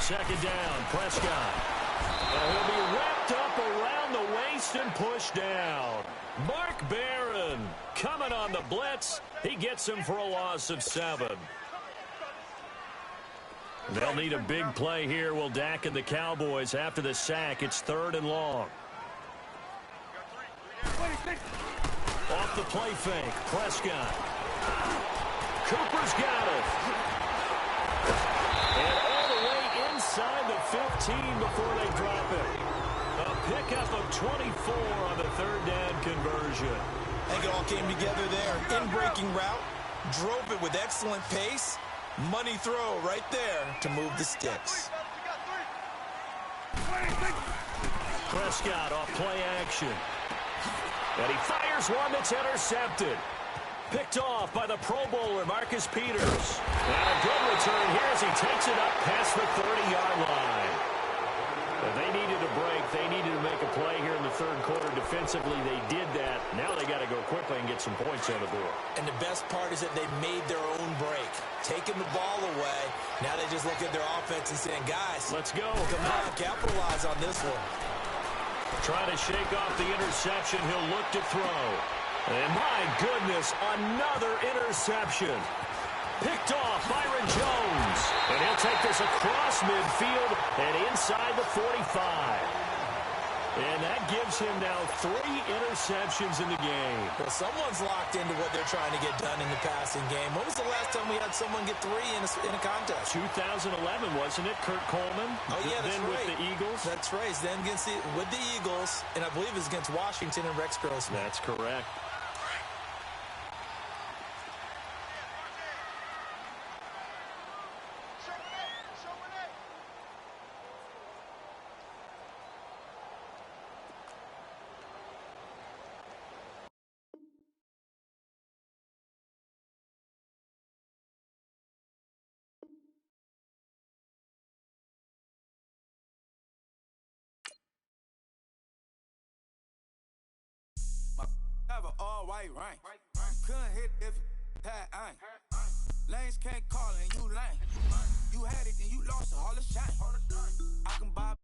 second down. Prescott. And he'll be wrapped up around the waist and pushed down. Mark Barron coming on the blitz. He gets him for a loss of 7. They'll need a big play here. Will Dak and the Cowboys after the sack. It's 3rd and long. Off the play fake. Prescott. Cooper's got it. And all the way inside the 15 before they drop it. A pickup of 24 on the 3rd down conversion. I think it all came together there. In-breaking route. Drove it with excellent pace. Money throw right there to move the sticks. Prescott off play action. And he fires one that's intercepted. Picked off by the Pro Bowler, Marcus Peters. And a good return here as he takes it up past the 30-yard line. And they needed a break. They needed to make a play here in the 3rd quarter. Defensively, they did that. Now they got to go quickly and get some points on the board. And the best part is that they made their own break. Taking the ball away. Now they just look at their offense and saying, guys, let's go. Come on, capitalize on this one. Trying to shake off the interception. He'll look to throw. And my goodness, another interception. Picked off Byron Jones. And he'll take this across midfield and inside the 45. And that gives him now 3 interceptions in the game. Well, someone's locked into what they're trying to get done in the passing game. When was the last time we had someone get 3 in a contest? 2011, wasn't it? Kurt Coleman. Oh, yeah, that's then right. With the Eagles. That's right. Then with the Eagles, and I believe it's against Washington and Rex Grossman. That's correct. Have an all-white ring. Couldn't hit if you had ain't. Lanes can't call and you lame. You had it and you lost all the shine. I can buy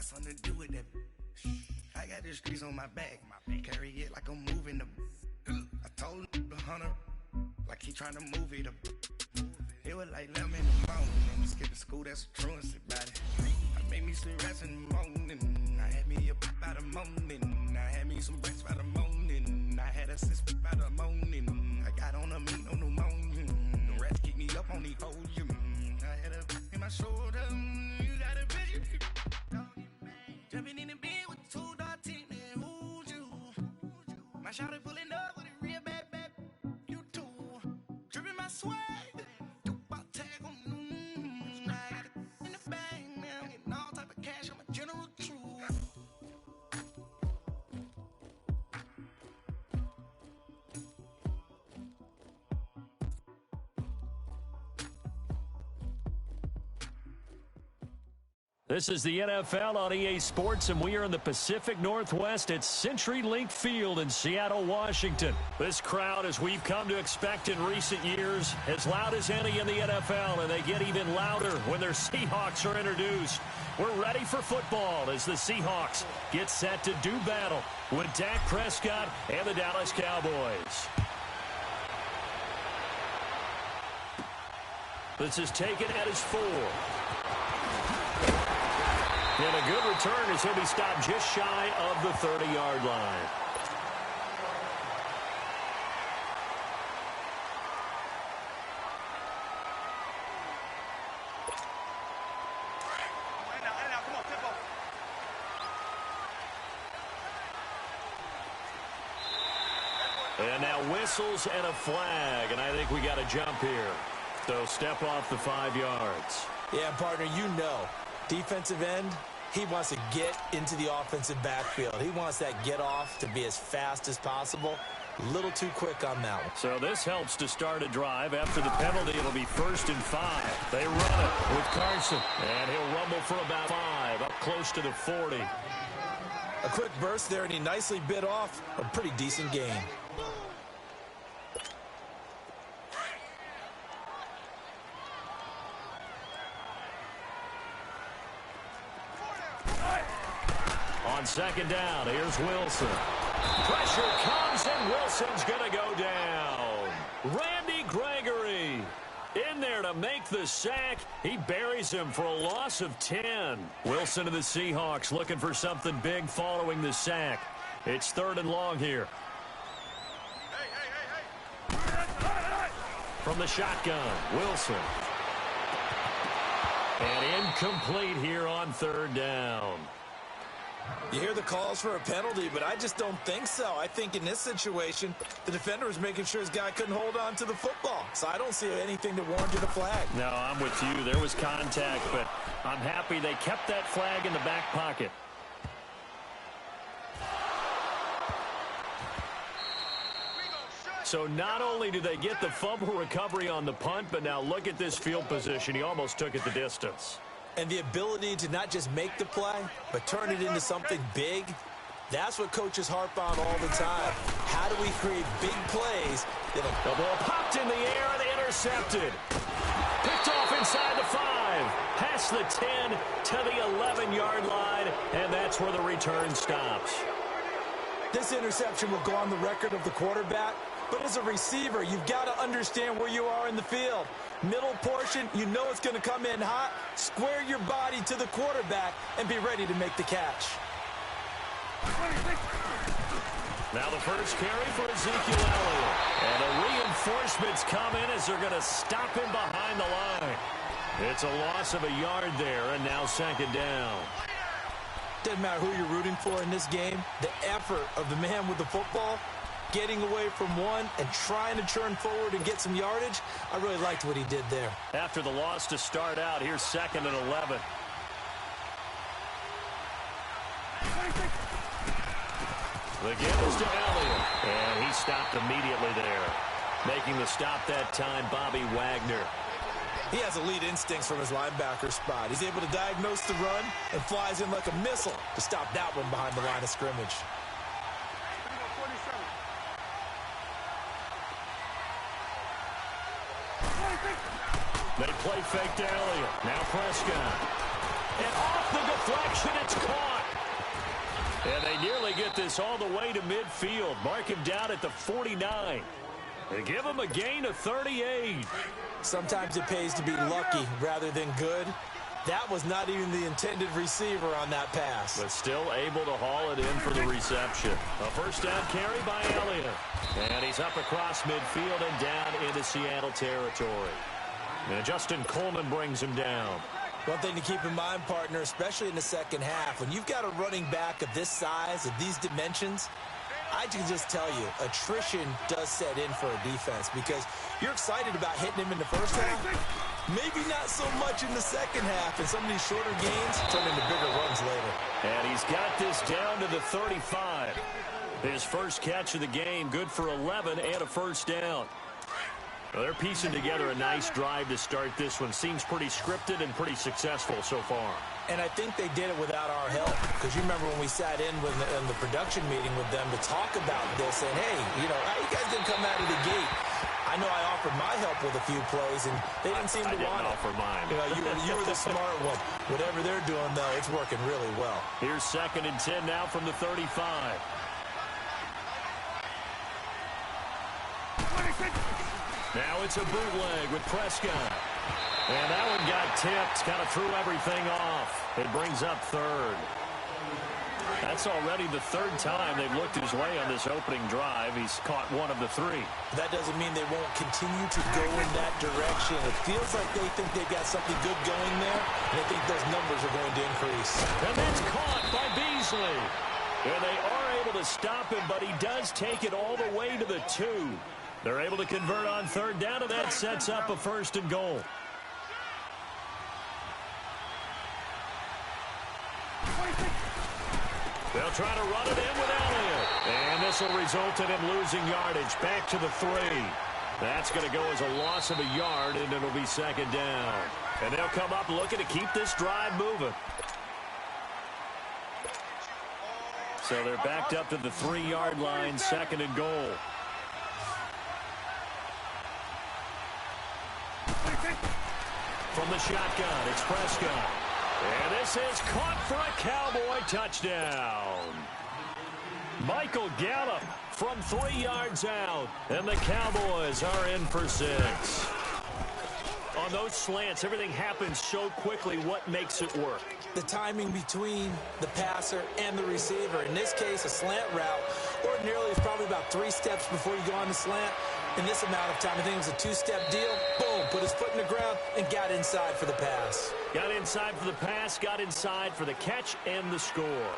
something to do with that. I got the streets on my back. Carry it like I'm moving the. I told the hunter, like he trying to move it up. It was like lemon in the morning. Skipping school, that's a truancy about it. I made me some rest in the morning. I had me up by the morning. I had me some breakfast by the morning. I had a six by the morning. I got on a meat on the morning. The rats keep me up on the podium. I had a in my shoulder. You got a vision. Jumping in the bed with 2 dark teeth, man, who's you? My shawty pulling up with a real bad, you too. Dripping my swag, about tag on, I got it in the bag, man, I'm getting all type of cash, I'm a general true. This is the NFL on EA Sports, and we are in the Pacific Northwest at CenturyLink Field in Seattle, Washington. This crowd, as we've come to expect in recent years, as loud as any in the NFL, and they get even louder when their Seahawks are introduced. We're ready for football as the Seahawks get set to do battle with Dak Prescott and the Dallas Cowboys. This is taken at his 4. And a good return as he'll be stopped just shy of the 30-yard line. And now whistles and a flag, and I think we got a jump here. So step off the 5 yards. Yeah, partner, you know. Defensive end, he wants to get into the offensive backfield. He wants that get off to be as fast as possible. A little too quick on that one. So this helps to start a drive. After the penalty, it'll be 1st and 5. They run it with Carson. And he'll rumble for about 5, up close to the 40. A quick burst there, and he nicely bit off a pretty decent gain. On 2nd down, here's Wilson. Pressure comes, and Wilson's going to go down. Randy Gregory in there to make the sack. He buries him for a loss of 10. Wilson and the Seahawks looking for something big following the sack. It's 3rd and long here. From the shotgun, Wilson. And incomplete here on 3rd down. You hear the calls for a penalty, but I just don't think so. I think in this situation, the defender was making sure his guy couldn't hold on to the football. So I don't see anything to warrant a flag. No, I'm with you. There was contact, but I'm happy they kept that flag in the back pocket. So not only do they get the fumble recovery on the punt, but now look at this field position. He almost took it the distance. And the ability to not just make the play, but turn it into something big, that's what coaches harp on all the time. How do we create big plays? The ball popped in the air and intercepted. Picked off inside the 5. Past the 10 to the 11-yard line, and that's where the return stops. This interception will go on the record of the quarterback, but as a receiver, you've got to understand where you are in the field. Middle portion, you know it's going to come in hot. Square your body to the quarterback and be ready to make the catch. Now the first carry for Ezekiel Elliott. And the reinforcements come in as they're going to stop him behind the line. It's a loss of a yard there, and now 2nd down. Doesn't matter who you're rooting for in this game. The effort of the man with the football, getting away from one and trying to turn forward and get some yardage, I really liked what he did there. After the loss to start out, here's 2nd and 11. The give is to Elliott, and he stopped immediately there. Making the stop that time, Bobby Wagner. He has elite instincts from his linebacker spot. He's able to diagnose the run and flies in like a missile to stop that one behind the line of scrimmage. They play fake to Elliott. Now Prescott. And off the deflection. It's caught. And they nearly get this all the way to midfield. Mark him down at the 49. They give him a gain of 38. Sometimes it pays to be lucky rather than good. That was not even the intended receiver on that pass. But still able to haul it in for the reception. A first down carry by Elliott. And he's up across midfield and down into Seattle territory. And Justin Coleman brings him down. One thing to keep in mind, partner, especially in the second half, when you've got a running back of this size, of these dimensions, I can just tell you, attrition does set in for a defense because you're excited about hitting him in the first half. Maybe not so much in the second half, and some of these shorter gains turn into bigger runs later. And he's got this down to the 35. His first catch of the game, good for 11 and a first down. Well, they're piecing together a nice drive to start this one. Seems pretty scripted and pretty successful so far. And I think they did it without our help. Because you remember when we sat in the production meeting with them to talk about this. And, hey, you know, you guys didn't come out of the gate. I know I offered my help with a few plays, and they didn't seem to want it. I didn't offer mine. You know, you were the smart one. Whatever they're doing, though, it's working really well. Here's 2nd and 10 now from the 35. Now it's a bootleg with Prescott. And that one got tipped, kind of threw everything off. It brings up 3rd. That's already the 3rd time they've looked his way on this opening drive. He's caught one of the 3. That doesn't mean they won't continue to go in that direction. It feels like they think they've got something good going there, and I think those numbers are going to increase. And that's caught by Beasley. And they are able to stop him, but he does take it all the way to the 2. They're able to convert on 3rd down, and that sets up a 1st and goal. They'll try to run it in with Elliott. And this will result in him losing yardage back to the 3. That's going to go as a loss of a yard, and it'll be 2nd down. And they'll come up looking to keep this drive moving. So they're backed up to the 3-yard line, 2nd and goal. From the shotgun, it's Prescott. And this is caught for a Cowboy touchdown. Michael Gallup from 3 yards out. And the Cowboys are in for 6. On those slants, everything happens so quickly. What makes it work? The timing between the passer and the receiver. In this case, a slant route. Ordinarily, it's probably about 3 steps before you go on the slant. In this amount of time, I think it was a 2-step deal. Boom, put his foot in the ground and got inside for the pass. Got inside for the pass, got inside for the catch and the score.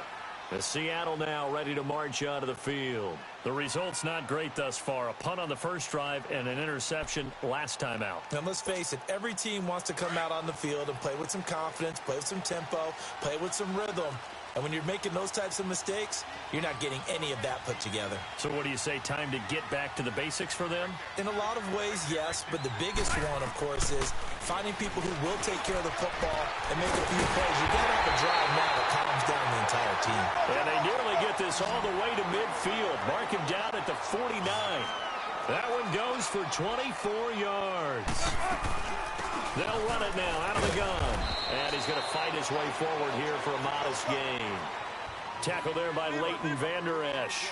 The Seattle now ready to march out of the field. The result's not great thus far. A punt on the first drive and an interception last time out. And let's face it, every team wants to come out on the field and play with some confidence, play with some tempo, play with some rhythm. And when you're making those types of mistakes, you're not getting any of that put together. So what do you say, time to get back to the basics for them? In a lot of ways, yes. But the biggest one, of course, is finding people who will take care of the football and make a few plays. You got to have a drive now that calms down the entire team. And they nearly get this all the way to midfield. Mark him down at the 49. That one goes for 24 yards. They'll run it now out of the gun. And he's going to fight his way forward here for a modest gain. Tackle there by Leighton Vander Esch.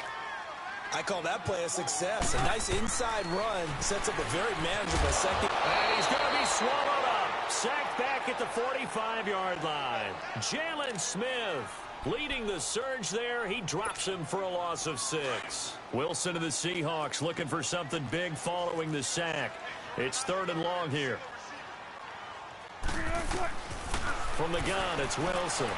I call that play a success. A nice inside run sets up a very manageable second. And he's going to be swallowed up. Sacked back at the 45-yard line. Jalen Smith leading the surge there. He drops him for a loss of 6. Wilson of the Seahawks looking for something big following the sack. It's 3rd and long here. From the gun, it's Wilson.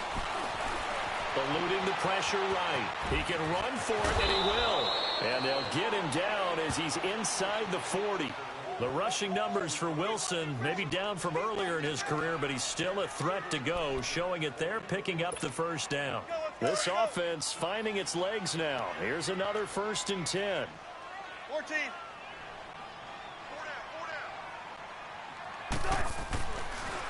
Eluding the pressure right. He can run for it, and he will. And they'll get him down as he's inside the 40. The rushing numbers for Wilson, maybe down from earlier in his career, but he's still a threat to go, showing it there, picking up the first down. This offense finding its legs now. Here's another 1st and 10. 14.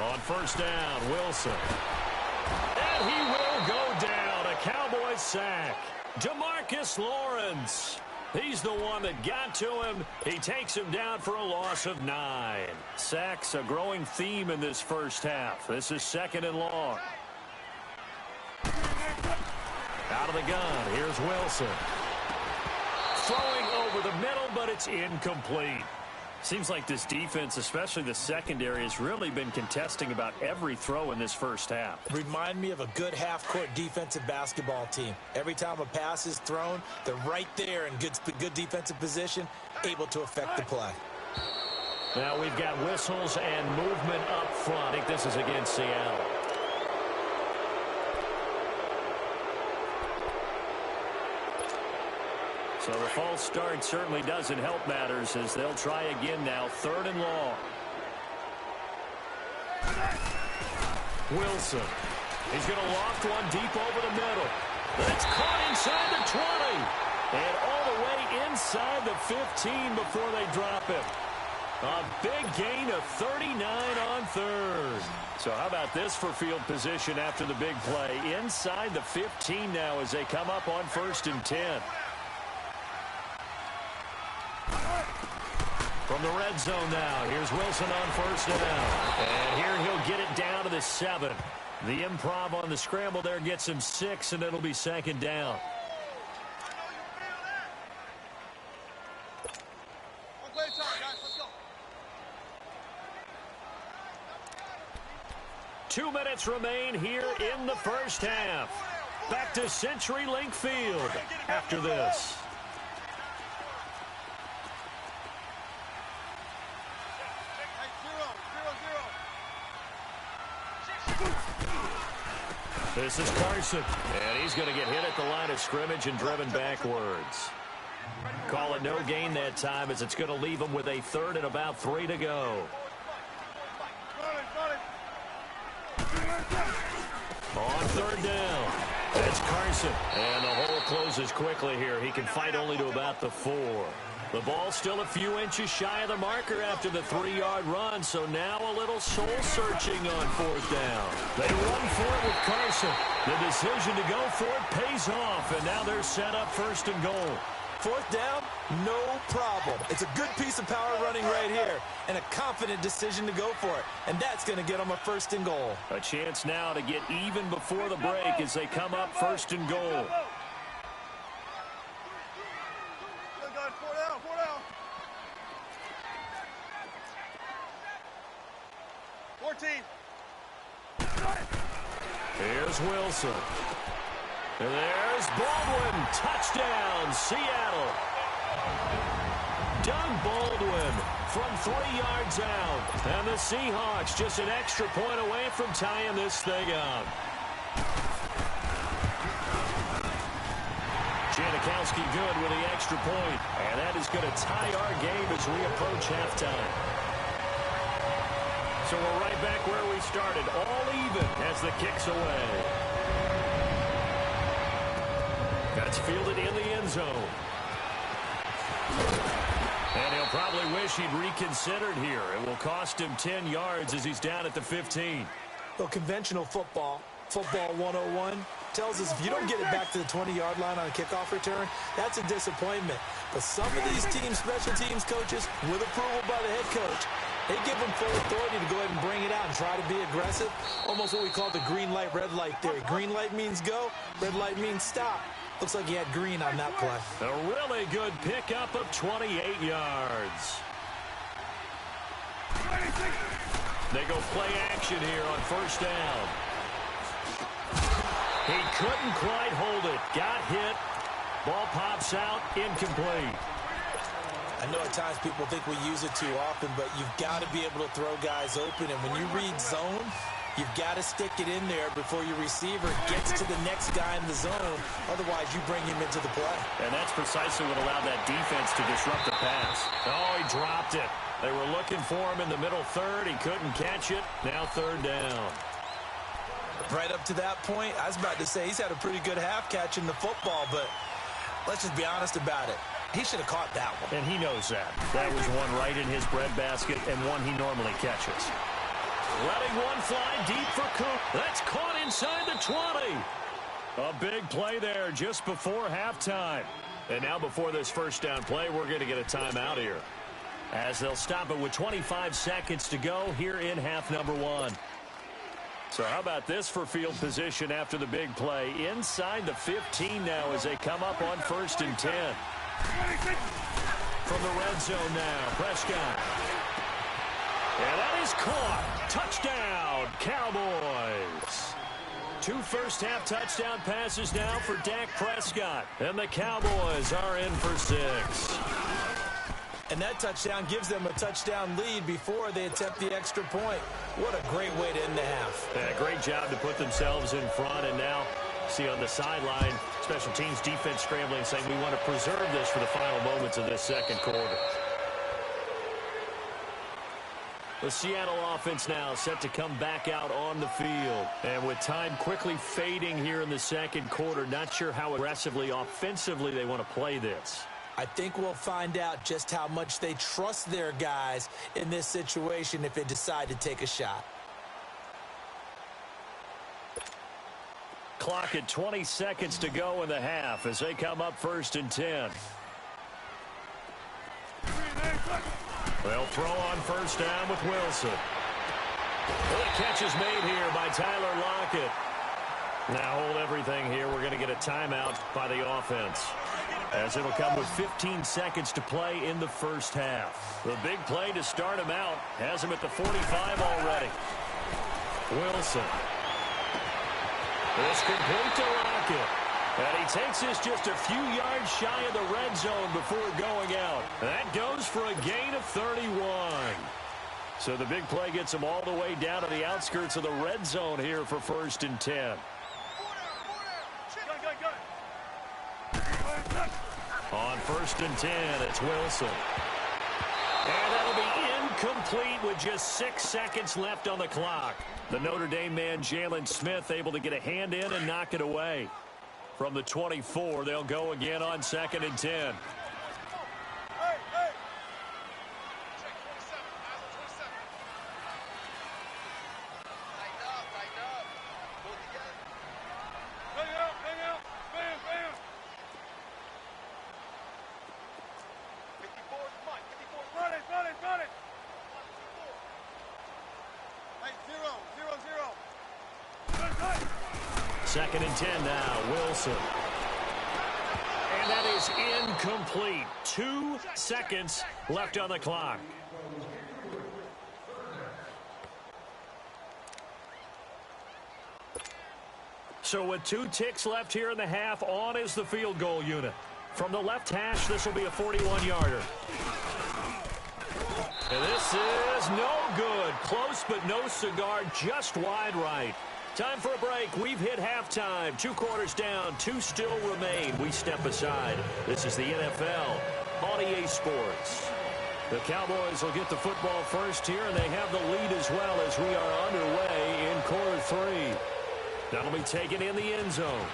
On 1st down, Wilson. And he will go down. A Cowboys sack. DeMarcus Lawrence. He's the one that got to him. He takes him down for a loss of 9. Sacks a growing theme in this first half. This is 2nd and long. Out of the gun, here's Wilson. Throwing over the middle, but it's incomplete. Seems like this defense, especially the secondary, has really been contesting about every throw in this first half. Remind me of a good half-court defensive basketball team. Every time a pass is thrown, they're right there in good defensive position, able to affect the play. Now we've got whistles and movement up front. I think this is against Seattle. So the false start certainly doesn't help matters as they'll try again now. 3rd and long. Wilson. He's going to loft one deep over the middle. That's caught inside the 20. And all the way inside the 15 before they drop him. A big gain of 39 on 3rd. So how about this for field position after the big play? Inside the 15 now as they come up on 1st and 10. From the red zone now, here's Wilson on 1st down. And here he'll get it down to the 7. The improv on the scramble there gets him 6, and it'll be 2nd down. Two minutes remain here in the first half. Back to CenturyLink Field after this. This is Carson, and he's going to get hit at the line of scrimmage and driven backwards. Call it no gain that time as it's going to leave him with a 3rd and about 3 to go. On 3rd down, that's Carson. And the hole closes quickly here. He can fight only to about the 4. The ball still a few inches shy of the marker after the 3-yard run, so now a little soul-searching on 4th down. They run for it with Carson. The decision to go for it pays off, and now they're set up 1st and goal. 4th down, no problem. It's a good piece of power running right here, and a confident decision to go for it, and that's going to get them a 1st and goal. A chance now to get even before the break as they come up 1st and goal. Here's Wilson. And there's Baldwin. Touchdown, Seattle. Doug Baldwin from 3 yards out. And the Seahawks just an extra point away from tying this thing up. Janikowski good with the extra point. And that is going to tie our game as we approach halftime. So we're right back where we started, all even as the kick's away. That's fielded in the end zone. And he'll probably wish he'd reconsidered here. It will cost him 10 yards as he's down at the 15. Well, conventional football 101, tells us if you don't get it back to the 20-yard line on a kickoff return, that's a disappointment. But some of these teams, special teams coaches, with approval by the head coach, they give them full authority to go ahead and bring it out and try to be aggressive. Almost what we call the green light, red light theory. Green light means go, red light means stop. Looks like he had green on that play. A really good pickup of 28 yards. They go play action here on 1st down. He couldn't quite hold it. Got hit. Ball pops out. Incomplete. I know at times people think we use it too often, but you've got to be able to throw guys open. And when you read zone, you've got to stick it in there before your receiver gets to the next guy in the zone. Otherwise, you bring him into the play. And that's precisely what allowed that defense to disrupt the pass. Oh, he dropped it. They were looking for him in the middle third. He couldn't catch it. Now 3rd down. Right up to that point, I was about to say he's had a pretty good half catching the football, but let's just be honest about it. He should have caught that one. And he knows that. That was one right in his breadbasket and one he normally catches. Letting one fly deep for Cook. That's caught inside the 20. A big play there just before halftime. And now before this 1st down play, we're going to get a timeout here, as they'll stop it with 25 seconds to go here in half number 1. So how about this for field position after the big play? Inside the 15 now as they come up on 1st and 10. From the red zone now, Prescott. And that is caught. Touchdown, Cowboys. 2 first-half touchdown passes now for Dak Prescott. And the Cowboys are in for 6. And that touchdown gives them a touchdown lead before they attempt the extra point. What a great way to end the half. Yeah, great job to put themselves in front. And now, see on the sideline, special teams defense scrambling, saying we want to preserve this for the final moments of this second quarter. The Seattle offense now set to come back out on the field. And with time quickly fading here in the second quarter, not sure how aggressively, offensively they want to play this. I think we'll find out just how much they trust their guys in this situation if they decide to take a shot. Clock at 20 seconds to go in the half as they come up 1st and 10. They'll throw on 1st down with Wilson. Well, the catch is made here by Tyler Lockett. Now hold everything here. We're going to get a timeout by the offense, as it'll come with 15 seconds to play in the first half. The big play to start him out has him at the 45 already. Wilson. It's complete to Lockett. And he takes this just a few yards shy of the red zone before going out. That goes for a gain of 31. So the big play gets him all the way down to the outskirts of the red zone here for 1st and 10. On 1st and 10, it's Wilson. And that'll be incomplete with just 6 seconds left on the clock. The Notre Dame man, Jalen Smith, able to get a hand in and knock it away. From the 24, they'll go again on 2nd and 10. Second and 10 now, Wilson. And that is incomplete. 2 seconds left on the clock. So with 2 ticks left here in the half, on is the field goal unit. From the left hash, this will be a 41-yarder. And this is no good. Close but no cigar, just wide right. Time for a break. We've hit halftime. 2 quarters down. 2 still remain. We step aside. This is the NFL on EA Sports. The Cowboys will get the football first here, and they have the lead as well as we are underway in quarter 3. That'll be taken in the end zone.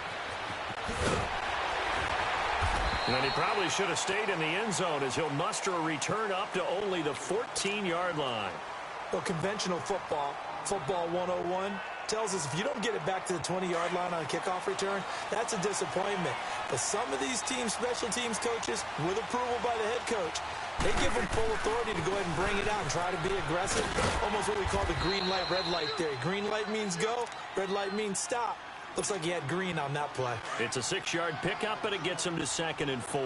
And he probably should have stayed in the end zone as he'll muster a return up to only the 14-yard line. Well, conventional football 101, tells us if you don't get it back to the 20-yard line on a kickoff return, that's a disappointment. But some of these teams, special teams coaches, with approval by the head coach, they give them full authority to go ahead and bring it out and try to be aggressive. Almost what we call the green light, red light theory. Green light means go, red light means stop. Looks like he had green on that play. It's a 6-yard pickup, but it gets him to 2nd and 4.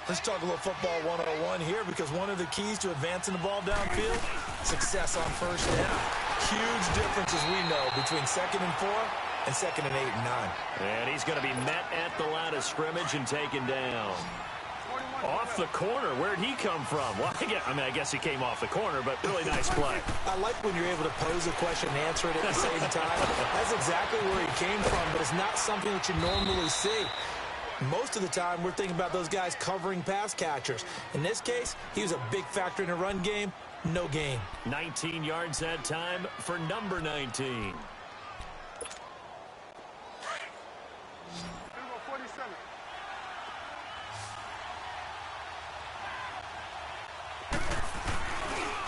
Let's talk a little football 101 here, because one of the keys to advancing the ball downfield, success on 1st down. Huge difference, as we know, between 2nd and 4 and 2nd and 8 and 9. And he's going to be met at the line of scrimmage and taken down. Off the corner. Where'd he come from? Well, I guess he came off the corner, but really nice play. I like when you're able to pose a question and answer it at the same time. That's exactly where he came from, but it's not something that you normally see. Most of the time, we're thinking about those guys covering pass catchers. In this case, he was a big factor in the run game. No gain. 19 yards that time for number 19.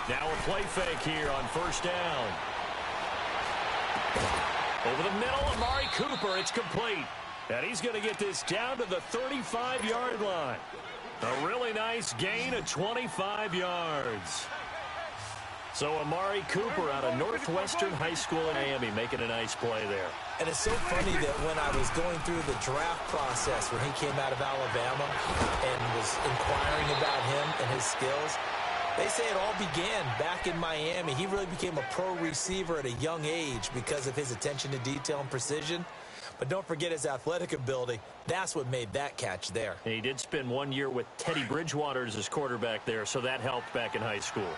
Now a play fake here on 1st down. Over the middle, Amari Cooper. It's complete. And he's going to get this down to the 35-yard line. A really nice gain of 25 yards. So Amari Cooper out of Northwestern High School in Miami making a nice play there. And it's so funny that when I was going through the draft process when he came out of Alabama and was inquiring about him and his skills, they say it all began back in Miami. He really became a pro receiver at a young age because of his attention to detail and precision. But don't forget his athletic ability. That's what made that catch there. And he did spend 1 year with Teddy Bridgewater as his quarterback there, so that helped back in high school.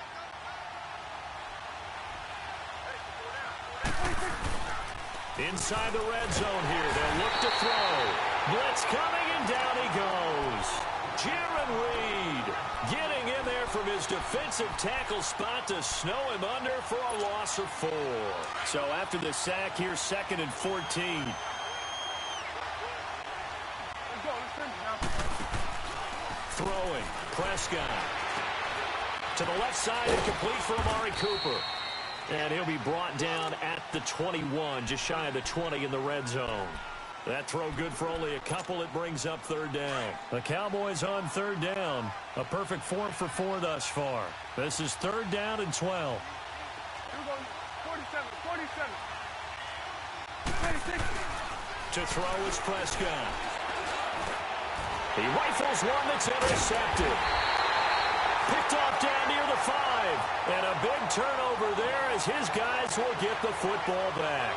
Inside the red zone here. They'll look to throw. Blitz coming, and down he goes. Jaron Reed getting in there from his defensive tackle spot to snow him under for a loss of 4. So after the sack here, 2nd and 14. Throwing. Prescott. To the left side and complete for Amari Cooper. And he'll be brought down at the 21, just shy of the 20 in the red zone. That throw good for only a couple. It brings up 3rd down. The Cowboys on 3rd down. A perfect 4 for 4 thus far. This is 3rd down and 12. 47. To throw is Prescott. He rifles one that's intercepted. Picked off down near the 5. And a big turnover there as his guys will get the football back.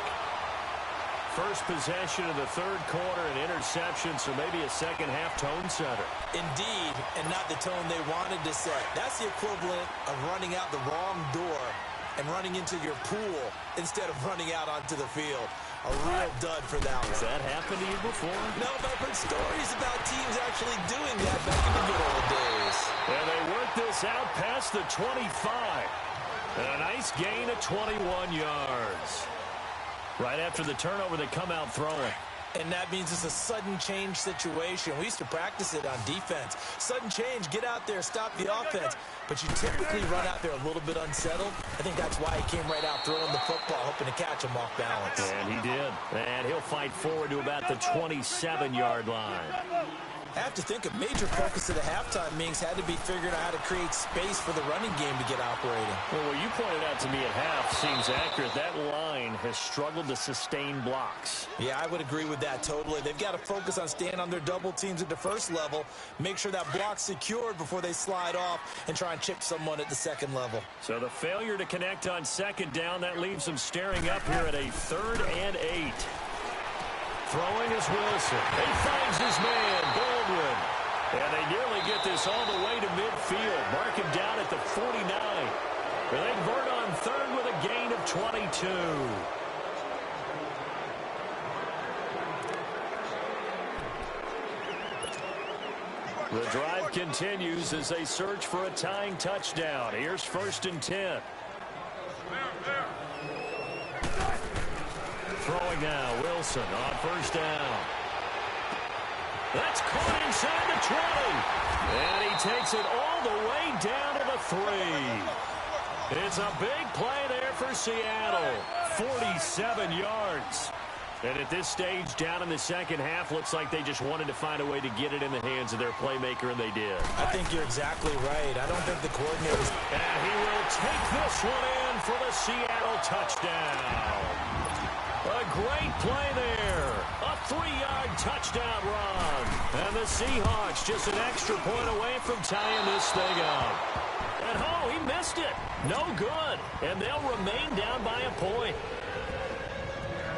First possession of the 3rd quarter, an interception, so maybe a second-half tone setter. Indeed, and not the tone they wanted to set. That's the equivalent of running out the wrong door and running into your pool instead of running out onto the field. A real dud for that one. Has that happened to you before? No, but I've heard stories about teams actually doing that back in the good old days. And they work this out past the 25. And a nice gain of 21 yards. Right after the turnover, they come out throwing. And that means it's a sudden change situation. We used to practice it on defense. Sudden change, get out there, stop the offense. But you typically run out there a little bit unsettled. I think that's why he came right out throwing the football, hoping to catch him off balance. And he did. And he'll fight forward to about the 27-yard line. I have to think a major focus of the halftime meetings had to be figuring out how to create space for the running game to get operating. Well, what you pointed out to me at half seems accurate. That line has struggled to sustain blocks. Yeah, I would agree with that totally. They've got to focus on staying on their double teams at the first level, make sure that block's secured before they slide off and try and chip someone at the second level. So the failure to connect on 2nd down, that leaves them staring up here at a 3rd and 8. Throwing is Wilson. He finds his man, Baldwin. And they nearly get this all the way to midfield. Mark him down at the 49. And they convert on 3rd with a gain of 22. The drive continues as they search for a tying touchdown. Here's 1st and 10. Throwing now, Wilson on 1st down. That's caught inside the 20. And he takes it all the way down to the 3. It's a big play there for Seattle. 47 yards. And at this stage, down in the second half, looks like they just wanted to find a way to get it in the hands of their playmaker, and they did. I think you're exactly right. I don't think the coordinators... And he will take this one in for the Seattle touchdown. A great play there. A 3-yard touchdown run. And the Seahawks just an extra point away from tying this thing up. And oh, he missed it. No good. And they'll remain down by a point.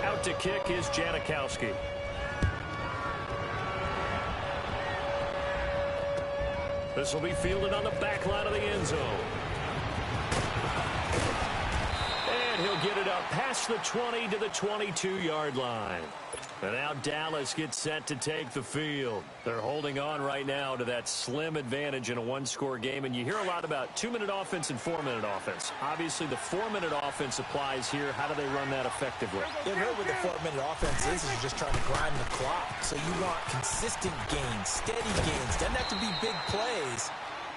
Out to kick is Janikowski. This will be fielded on the back line of the end zone. And he'll get it up past the 20 to the 22-yard line. And now Dallas gets set to take the field. They're holding on right now to that slim advantage in a one-score game. And you hear a lot about 2-minute offense and 4-minute offense. Obviously, the 4-minute offense applies here. How do they run that effectively? Yeah, really what the 4-minute offense is you're just trying to grind the clock. So you want consistent gains, steady gains. Doesn't have to be big plays,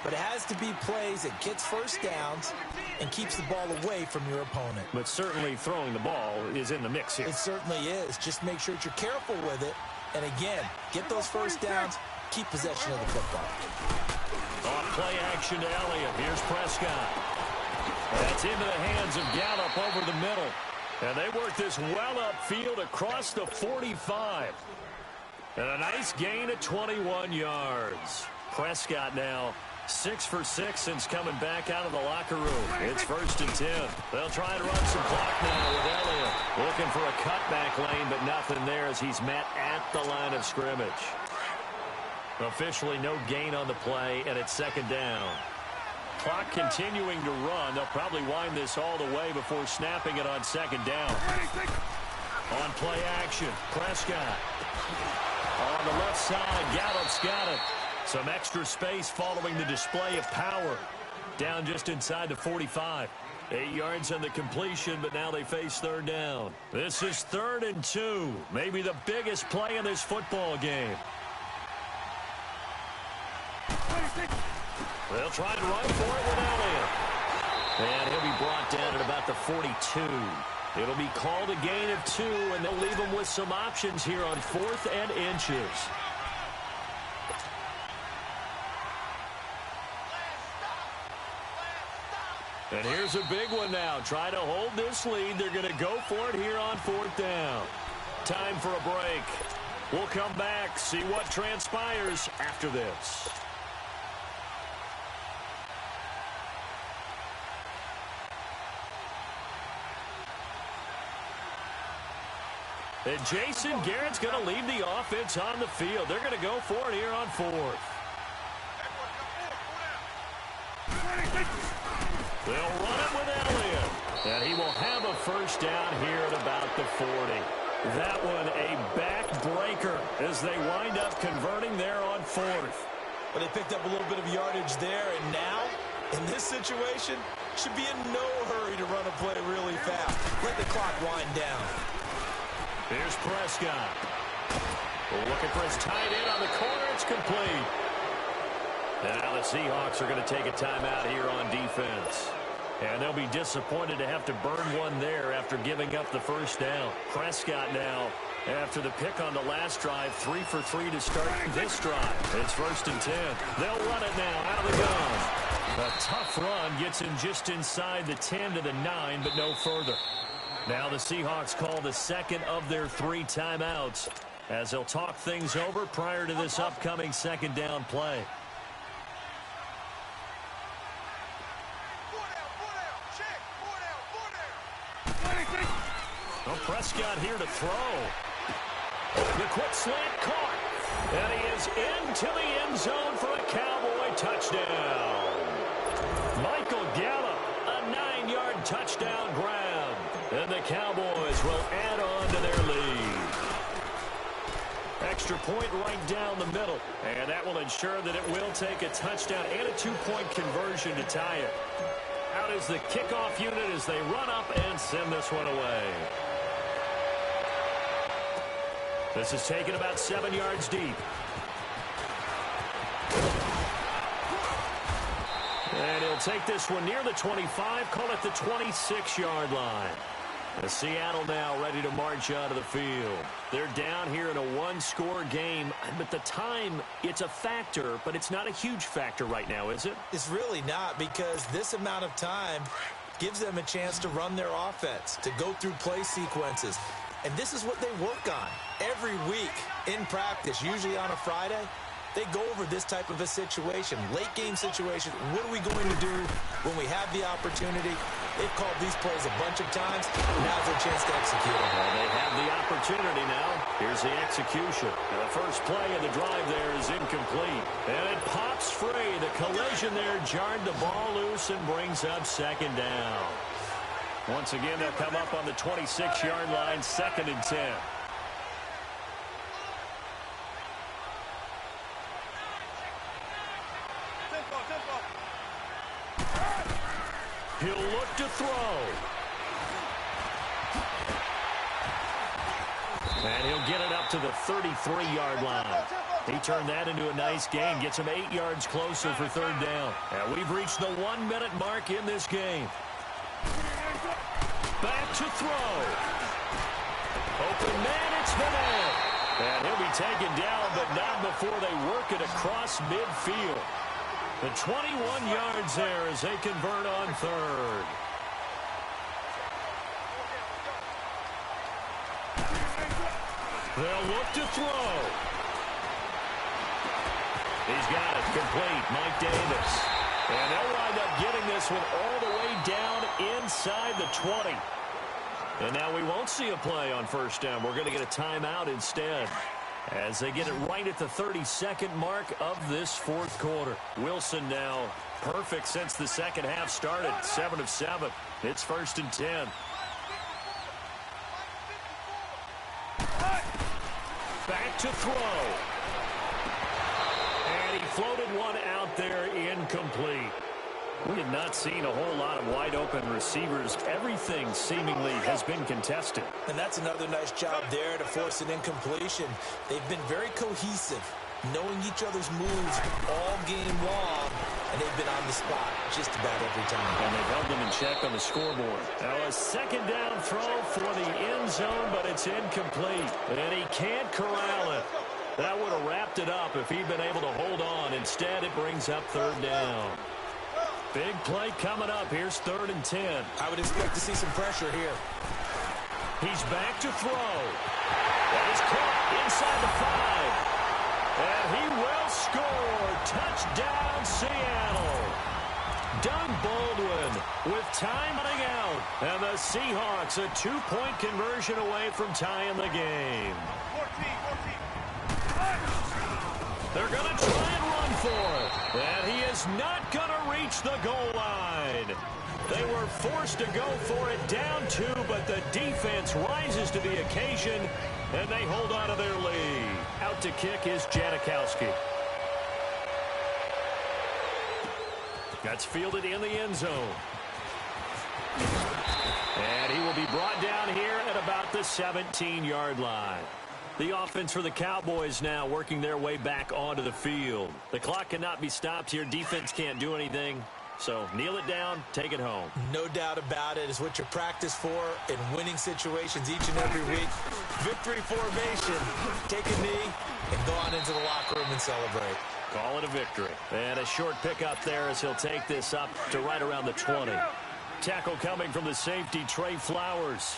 but it has to be plays that gets first downs and keeps the ball away from your opponent. But certainly throwing the ball is in the mix here. It certainly is. Just make sure that you're careful with it. And again, get those first downs, keep possession of the football. On play action to Elliott. Here's Prescott. That's into the hands of Gallup over the middle. And they work this well upfield across the 45. And a nice gain of 21 yards. Prescott now 6 for 6 since coming back out of the locker room. It's 1st and 10. They'll try to run some clock now with Elliott. Looking for a cutback lane, but nothing there as he's met at the line of scrimmage. Officially no gain on the play, and it's 2nd down. Clock continuing to run. They'll probably wind this all the way before snapping it on 2nd down. On play action, Prescott. On the left side, Gallup's got it. Some extra space following the display of power. Down just inside the 45. 8 yards on the completion, but now they face 3rd down. This is 3rd and 2. Maybe the biggest play in this football game. They'll try to run for it with Elliott. And he'll be brought down at about the 42. It'll be called a gain of 2, and they'll leave him with some options here on 4th and inches. And here's a big one now. Try to hold this lead. They're going to go for it here on 4th down. Time for a break. We'll come back, see what transpires after this. And Jason Garrett's going to leave the offense on the field. They're going to go for it here on 4th. They'll run it with Elliott. And he will have a 1st down here at about the 40. That one a backbreaker as they wind up converting there on 4th. But they picked up a little bit of yardage there, and now, in this situation, should be in no hurry to run a play really fast. Let the clock wind down. Here's Prescott. Looking for his tight end on the corner. It's complete. And now the Seahawks are going to take a timeout here on defense. And they'll be disappointed to have to burn one there after giving up the 1st down. Prescott now, after the pick on the last drive, 3 for 3 to start this drive. It's 1st and 10. They'll run it now out of the gun. A tough run gets him just inside the 10 to the 9, but no further. Now the Seahawks call the 2nd of their 3 timeouts as they'll talk things over prior to this upcoming 2nd down play. Well, Prescott here to throw. The quick slant caught. And he is into the end zone for a Cowboy touchdown. Michael Gallup, a 9-yard touchdown grab. And the Cowboys will add on to their lead. Extra point right down the middle. And that will ensure that it will take a touchdown and a 2-point conversion to tie it. Out is the kickoff unit as they run up and send this one away. This is taken about 7 yards deep. And he'll take this one near the 25, call it the 26-yard line. Seattle now ready to march out of the field. They're down here in a 1-score game, but the time, it's a factor, but it's not a huge factor right now, is it? It's really not, because this amount of time gives them a chance to run their offense, to go through play sequences. And this is what they work on every week in practice, usually on a Friday. They go over this type of a situation, late-game situation. What are we going to do when we have the opportunity? They've called these plays a bunch of times. Now's their chance to execute them. Well, they have the opportunity now. Here's the execution. And the first play of the drive there is incomplete. And it pops free. The collision there jarred the ball loose and brings up 2nd down. Once again, they'll come up on the 26-yard line, 2nd and 10. He'll look to throw. And he'll get it up to the 33-yard line. He turned that into a nice gain. Gets him 8 yards closer for 3rd down. And we've reached the 1-minute mark in this game. Back to throw. Open man, it's Vannett. And he'll be taken down, but not before they work it across midfield. The 21 yards there as they convert on third. They'll look to throw. He's got it complete. Mike Davis. And they'll wind up getting this one all the way down inside the 20. And now we won't see a play on first down. We're going to get a timeout instead, as they get it right at the 32nd mark of this fourth quarter. Wilson now perfect since the second half started. 7 of 7. It's 1st and 10. Back to throw. And he floated one out there incomplete. We have not seen a whole lot of wide-open receivers. Everything seemingly has been contested. And that's another nice job there to force an incompletion. They've been very cohesive, knowing each other's moves all game long, and they've been on the spot just about every time. And they've held them in check on the scoreboard. Now a second down throw for the end zone, but it's incomplete. And he can't corral it. That would have wrapped it up if he'd been able to hold on. Instead, it brings up third down. Big play coming up. Here's 3rd and 10. I would expect to see some pressure here. He's back to throw. That is caught inside the 5. And he will score. Touchdown, Seattle. Doug Baldwin with time running out. And the Seahawks a 2-point conversion away from tying the game. 14. They're going to try and run for it. And he is not going to reach the goal line. They were forced to go for it down 2, but the defense rises to the occasion, and they hold on to their lead. Out to kick is Janikowski. That's fielded in the end zone. And he will be brought down here at about the 17-yard line. The offense for the Cowboys now working their way back onto the field. The clock cannot be stopped here. Defense can't do anything. So kneel it down, take it home. No doubt about it. It's what you practice for in winning situations each and every week. Victory formation. Take a knee and go on into the locker room and celebrate. Call it a victory. And a short pickup there as he'll take this up to right around the 20. Tackle coming from the safety, Trey Flowers.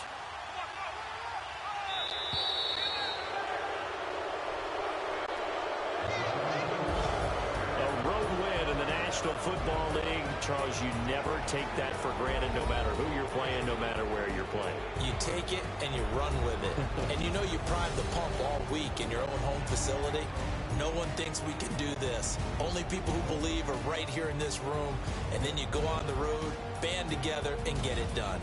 National Football League, Charles, you never take that for granted no matter who you're playing, no matter where you're playing. You take it and you run with it. And you know you prime the pump all week in your own home facility. No one thinks we can do this. Only people who believe are right here in this room. And then you go on the road, band together, and get it done.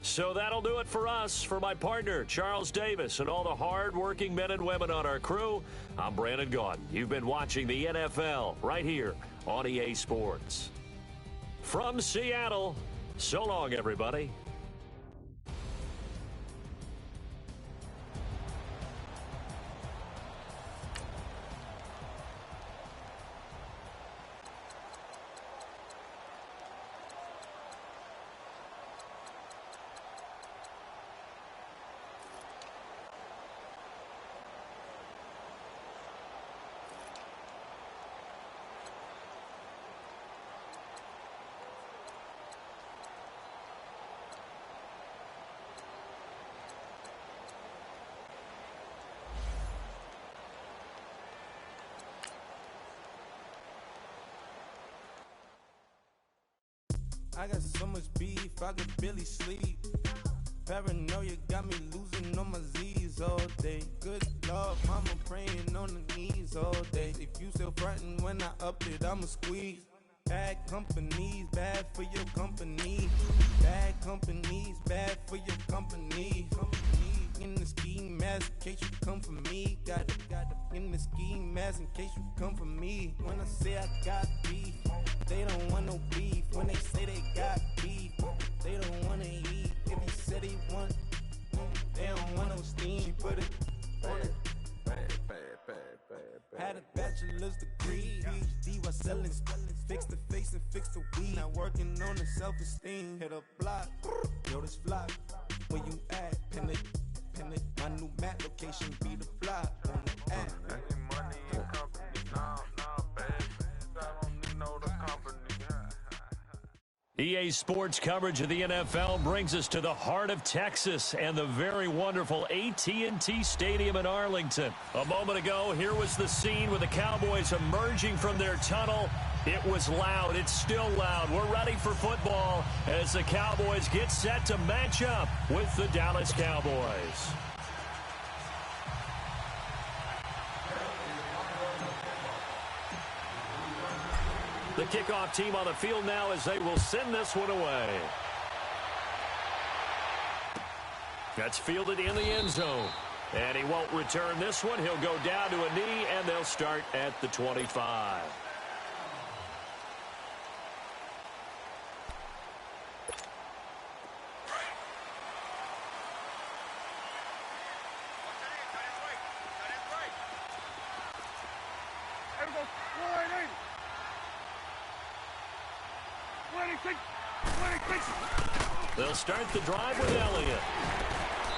So that'll do it for us. For my partner, Charles Davis, and all the hard-working men and women on our crew, I'm Brandon Gaudin. You've been watching the NFL right here on EA Sports. From Seattle, so long, everybody. I got so much beef, I could barely sleep. Paranoia got me losing on my Z's all day. Good Lord, mama praying on the knees all day. If you still frontin' when I up it, I'ma squeeze. Bad companies, bad for your company. Bad companies, bad for your company. In the ski mask in case you come for me. Got it in the ski mask in case you come for me. When I say I got beef, they don't want no beef. When they say they got beef, selling. Fix the face and fix the weed. Not working on the self-esteem. Hit a block, yo, this flock. Where you at? Pin it. My new map location be the block. On the app. EA Sports coverage of the NFL brings us to the heart of Texas and the very wonderful AT&T Stadium in Arlington. A moment ago, here was the scene with the Cowboys emerging from their tunnel. It was loud. It's still loud. We're ready for football as the Cowboys get set to match up with the Dallas Cowboys. The kickoff team on the field now as they will send this one away. That's fielded in the end zone. And he won't return this one. He'll go down to a knee, and they'll start at the 25. They'll start the drive with Elliott.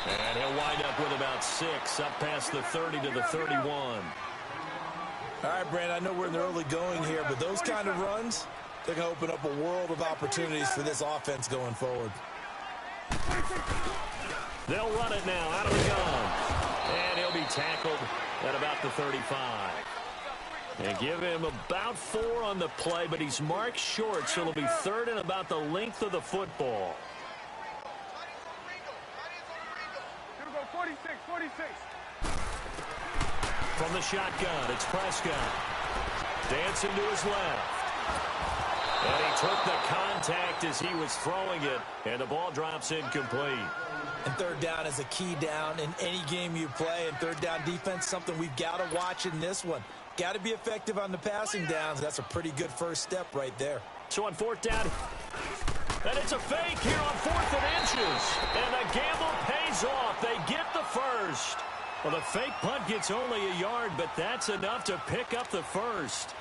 And he'll wind up with about 6, up past the 30 to the 31. All right, Brandon, I know we're in the early going here, but those kind of runs, they're going to open up a world of opportunities for this offense going forward. They'll run it now out of the gun. And he'll be tackled at about the 35. And give him about 4 on the play, but he's marked short, so it'll be third and about the length of the football. 46. From the shotgun, it's Prescott. Dancing to his left. And he took the contact as he was throwing it, and the ball drops incomplete. And third down is a key down in any game you play, and third down defense, something we've got to watch in this one. Got to be effective on the passing downs. That's a pretty good first step right there. So on fourth down, and it's a fake here on 4th and inches. And the gamble pays off. They get the first. Well, the fake punt gets only a yard, but that's enough to pick up the first.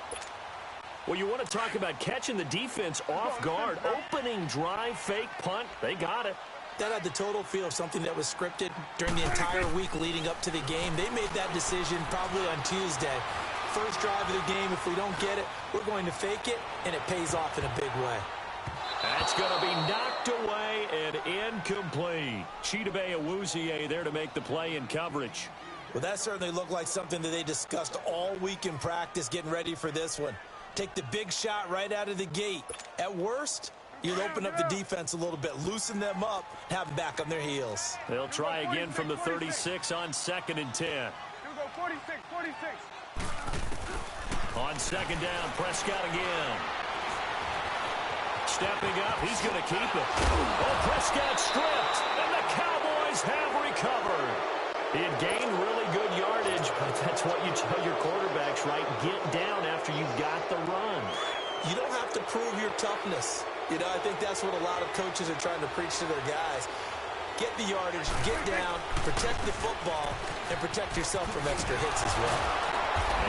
Well, you want to talk about catching the defense off guard. Opening drive, fake punt, they got it. That had the total feel of something that was scripted during the entire week leading up to the game. They made that decision probably on Tuesday. First drive of the game, if we don't get it, we're going to fake it, and it pays off in a big way. That's going to be knocked away and incomplete. Chidobe Awuzie there to make the play in coverage. Well, that certainly looked like something that they discussed all week in practice getting ready for this one. Take the big shot right out of the gate. At worst, you'd open up the defense a little bit, loosen them up, have them back on their heels. They'll try again from the 36 on 2nd and 10. Here we go, 46. On second down, Prescott again. Stepping up, he's going to keep it. Oh, Prescott stripped, and the Cowboys have recovered. He had gained really good yardage, but that's what you tell your quarterbacks, right? Get down after you've got the run. You don't have to prove your toughness. You know, I think that's what a lot of coaches are trying to preach to their guys. Get the yardage, get down, protect the football, and protect yourself from extra hits as well.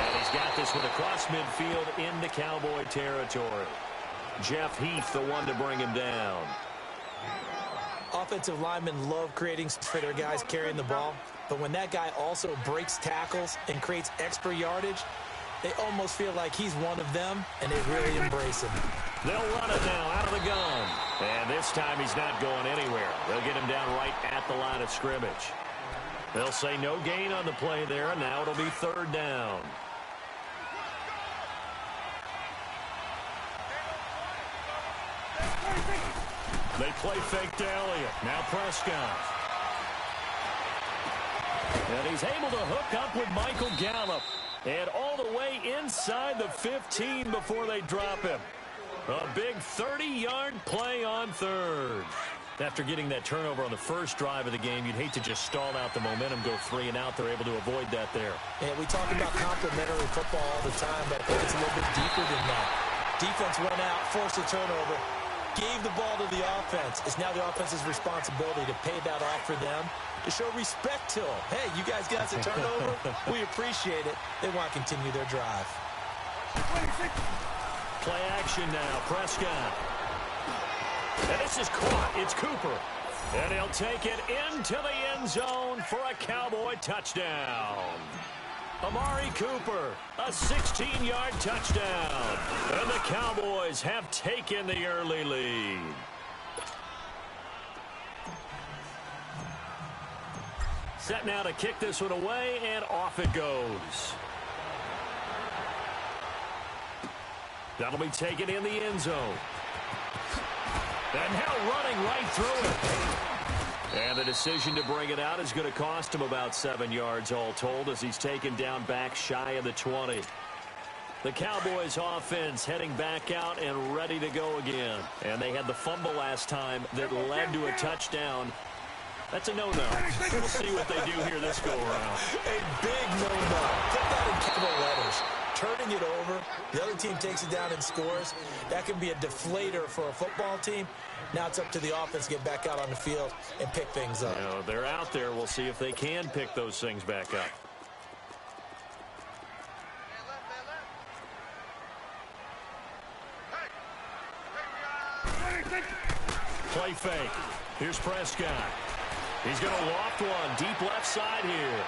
And he's got this one across midfield into Cowboy territory. Jeff Heath, the one to bring him down. Offensive linemen love creating for their guys carrying the ball, but when that guy also breaks tackles and creates extra yardage, they almost feel like he's one of them, and they really embrace him. They'll run it now out of the gun. And this time he's not going anywhere. They'll get him down right at the line of scrimmage. They'll say no gain on the play there, and now it'll be third down. They play fake to Elliott. Now Prescott. And he's able to hook up with Michael Gallup. And all the way inside the 15 before they drop him. A big 30-yard play on third. After getting that turnover on the first drive of the game, you'd hate to just stall out the momentum, go 3 and out. They're able to avoid that there. Yeah, we talk about complementary football all the time, but I think it's a little bit deeper than that. Defense went out, forced a turnover, gave the ball to the offense. It's now the offense's responsibility to pay that off for them, to show respect to them. Hey, you guys got a turnover. We appreciate it. They want to continue their drive. Play action now. Prescott. And this is caught. It's Cooper. And he'll take it into the end zone for a Cowboy touchdown. Amari Cooper, a 16-yard touchdown. And the Cowboys have taken the early lead. Set now to kick this one away, and off it goes. That'll be taken in the end zone. And now running right through it. And the decision to bring it out is going to cost him about 7 yards all told as he's taken down back shy of the 20. The Cowboys offense heading back out and ready to go again. And they had the fumble last time that led to a touchdown. That's a no-no. We'll see what they do here this go-around. A big no-no. Put that in capital letters. Turning it over, the other team takes it down and scores. That can be a deflator for a football team. Now it's up to the offense to get back out on the field and pick things up. You know, they're out there. We'll see if they can pick those things back up. Play fake. Here's Prescott. He's going to loft one deep left side here.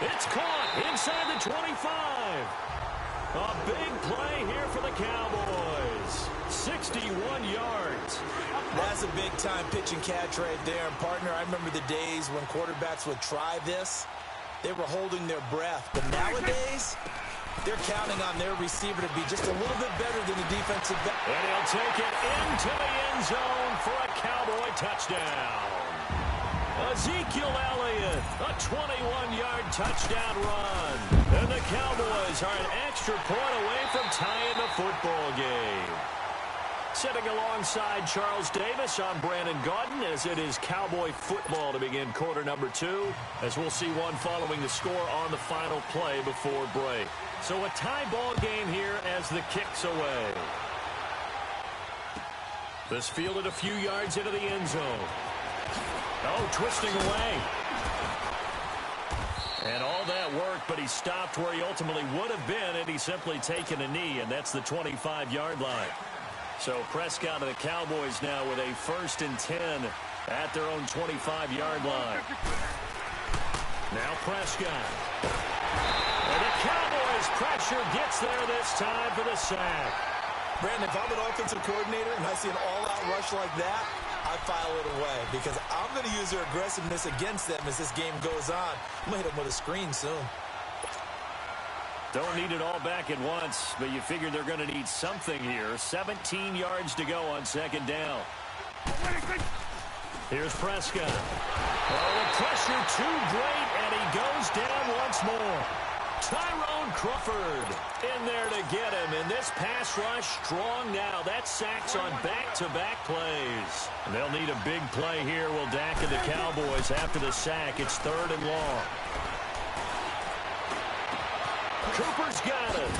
It's caught inside the 25. A big play here for the Cowboys. 61 yards. That's a big-time pitch and catch right there. And, partner, I remember the days when quarterbacks would try this. They were holding their breath. But nowadays, they're counting on their receiver to be just a little bit better than the defensive back. And he'll take it into the end zone for a Cowboy touchdown. Ezekiel Elliott, a 21-yard touchdown run. And the Cowboys are an extra point away from tying the football game. Sitting alongside Charles Davis, I'm Brandon Gaudin as it is Cowboy football to begin quarter number 2, as we'll see one following the score on the final play before break. So a tie ball game here as the kick's away. This fielded a few yards into the end zone. Oh, twisting away. And all that work, but he stopped where he ultimately would have been had he simply taken a knee, and that's the 25-yard line. So Prescott and the Cowboys now with a 1st and 10 at their own 25-yard line. Now Prescott. And the Cowboys pressure gets there this time for the sack. Brandon, if I'm an offensive coordinator and I see an all-out rush like that, I file it away because I'm going to use their aggressiveness against them as this game goes on. I'm going to hit them with a screen soon. Don't need it all back at once, but you figure they're going to need something here. 17 yards to go on 2nd down. Here's Prescott. Oh, the pressure too great, and he goes down once more. Tyrone Crawford in there to get him, and this pass rush strong now. That sacks on back-to-back plays. And they'll need a big play here. Will Dak and the Cowboys after the sack. It's 3rd and long. Cooper's got it.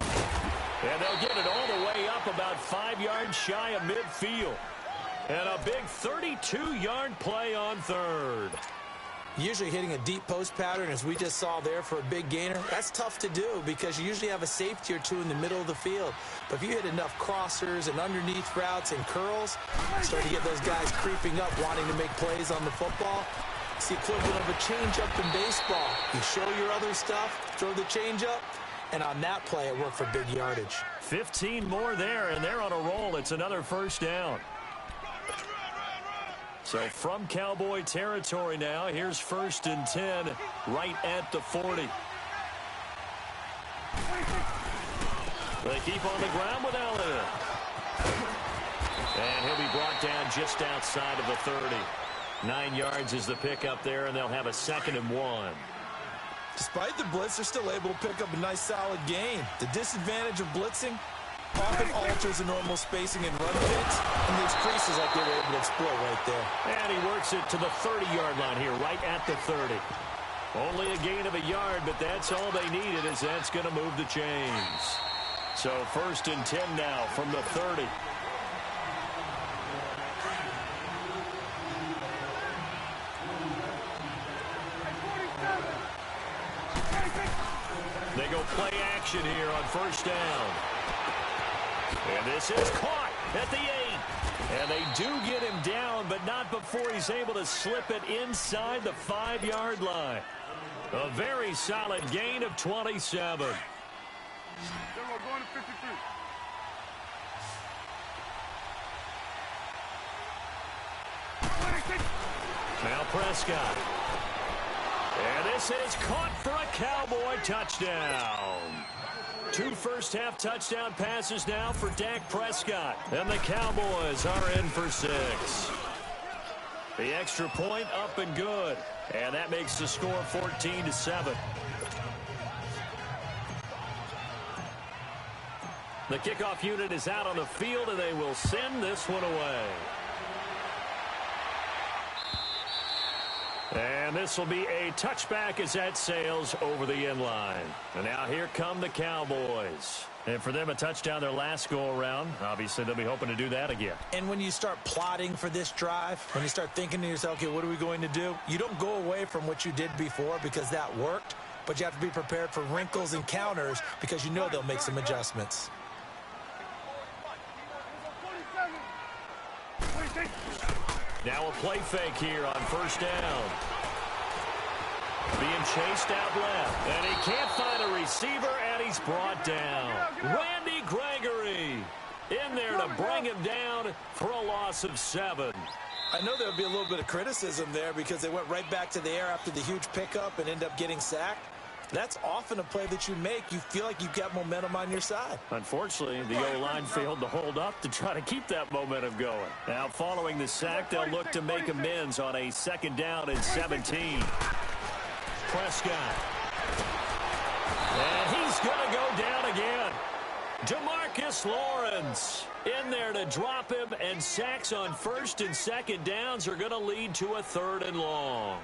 And they'll get it all the way up about 5 yards shy of midfield. And a big 32-yard play on 3rd. Usually hitting a deep post pattern, as we just saw there for a big gainer, that's tough to do because you usually have a safety or two in the middle of the field. But if you hit enough crossers and underneath routes and curls, start to get those guys creeping up, wanting to make plays on the football. It's the equivalent of a changeup in baseball. You show your other stuff, throw the changeup, and on that play, it worked for big yardage. 15 more there, and they're on a roll. It's another 1st down. So from Cowboy territory now, here's 1st and 10 right at the 40. They keep on the ground with Elliott. And he'll be brought down just outside of the 30. 9 yards is the pickup there, and they'll have a 2nd and 1. Despite the blitz, they're still able to pick up a nice, solid gain. The disadvantage of blitzing often alters the normal spacing and run fits, and these creases like they were able to exploit right there. And he works it to the 30-yard line here, right at the 30. Only a gain of a yard, but that's all they needed, as that's going to move the chains. So 1st and 10 now from the 30. They go play action here on 1st down. And this is caught at the 8. And they do get him down, but not before he's able to slip it inside the 5-yard line. A very solid gain of 27. Going to 53. Now Prescott. And this is caught for a Cowboy touchdown. 2 first-half touchdown passes now for Dak Prescott. And the Cowboys are in for 6. The extra point up and good. And that makes the score 14-7. The kickoff unit is out on the field, and they will send this one away. And this will be a touchback as that sails over the end line. And now here come the Cowboys. And for them, a touchdown their last go-around. Obviously, they'll be hoping to do that again. And when you start plotting for this drive, when you start thinking to yourself, okay, what are we going to do? You don't go away from what you did before because that worked, but you have to be prepared for wrinkles and counters because you know they'll make some adjustments. Now a play fake here on first down. Being chased out left. And he can't find a receiver, and he's brought down. Randy Gregory in there to bring him down for a loss of 7. I know there would be a little bit of criticism there because they went right back to the air after the huge pickup and end up getting sacked. That's often a play that you make. You feel like you've got momentum on your side. Unfortunately, the O-line failed to hold up to try to keep that momentum going. Now, following the sack, they'll look to make amends on a 2nd down and 17. Prescott. And he's going to go down again. DeMarcus Lawrence in there to drop him, and sacks on 1st and 2nd downs are going to lead to a 3rd and long.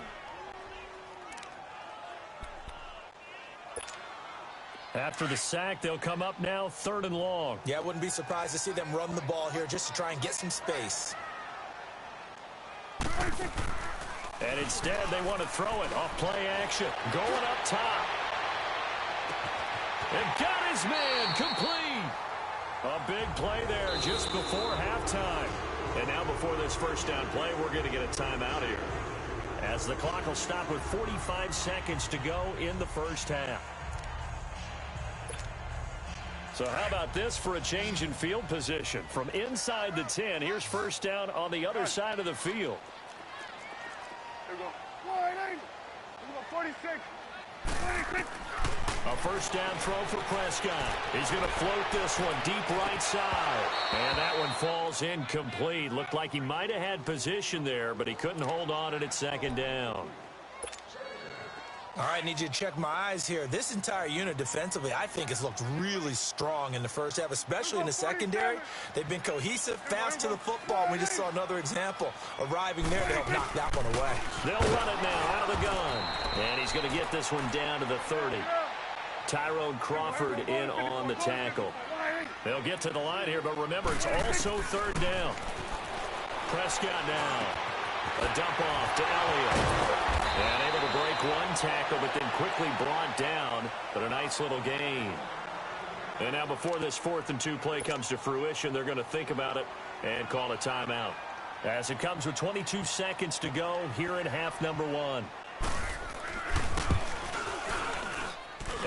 After the sack, they'll come up now 3rd and long. Yeah, I wouldn't be surprised to see them run the ball here just to try and get some space. And instead, they want to throw it off play action. Going up top. And got his man complete. A big play there just before halftime. And now before this first down play, we're going to get a timeout here, as the clock will stop with 45 seconds to go in the first half. So how about this for a change in field position? From inside the 10, here's first down on the other side of the field. There we go. 46. 46. A first down throw for Prescott. He's going to float this one deep right side. And that one falls incomplete. Looked like he might have had position there, but he couldn't hold on it at 2nd down. All right, need you to check my eyes here. This entire unit defensively, I think, has looked really strong in the first half, especially in the secondary. They've been cohesive, fast to the football. We just saw another example arriving there to help knock that one away. They'll run it now out of the gun. And he's going to get this one down to the 30. Tyrone Crawford in on the tackle. They'll get to the line here, but remember, it's also 3rd down. Prescott now. A dump off to Elliott. And able to break one tackle, but then quickly brought down. But a nice little gain. And now before this 4th and 2 play comes to fruition, they're going to think about it and call a timeout. As it comes with 22 seconds to go here in half number 1.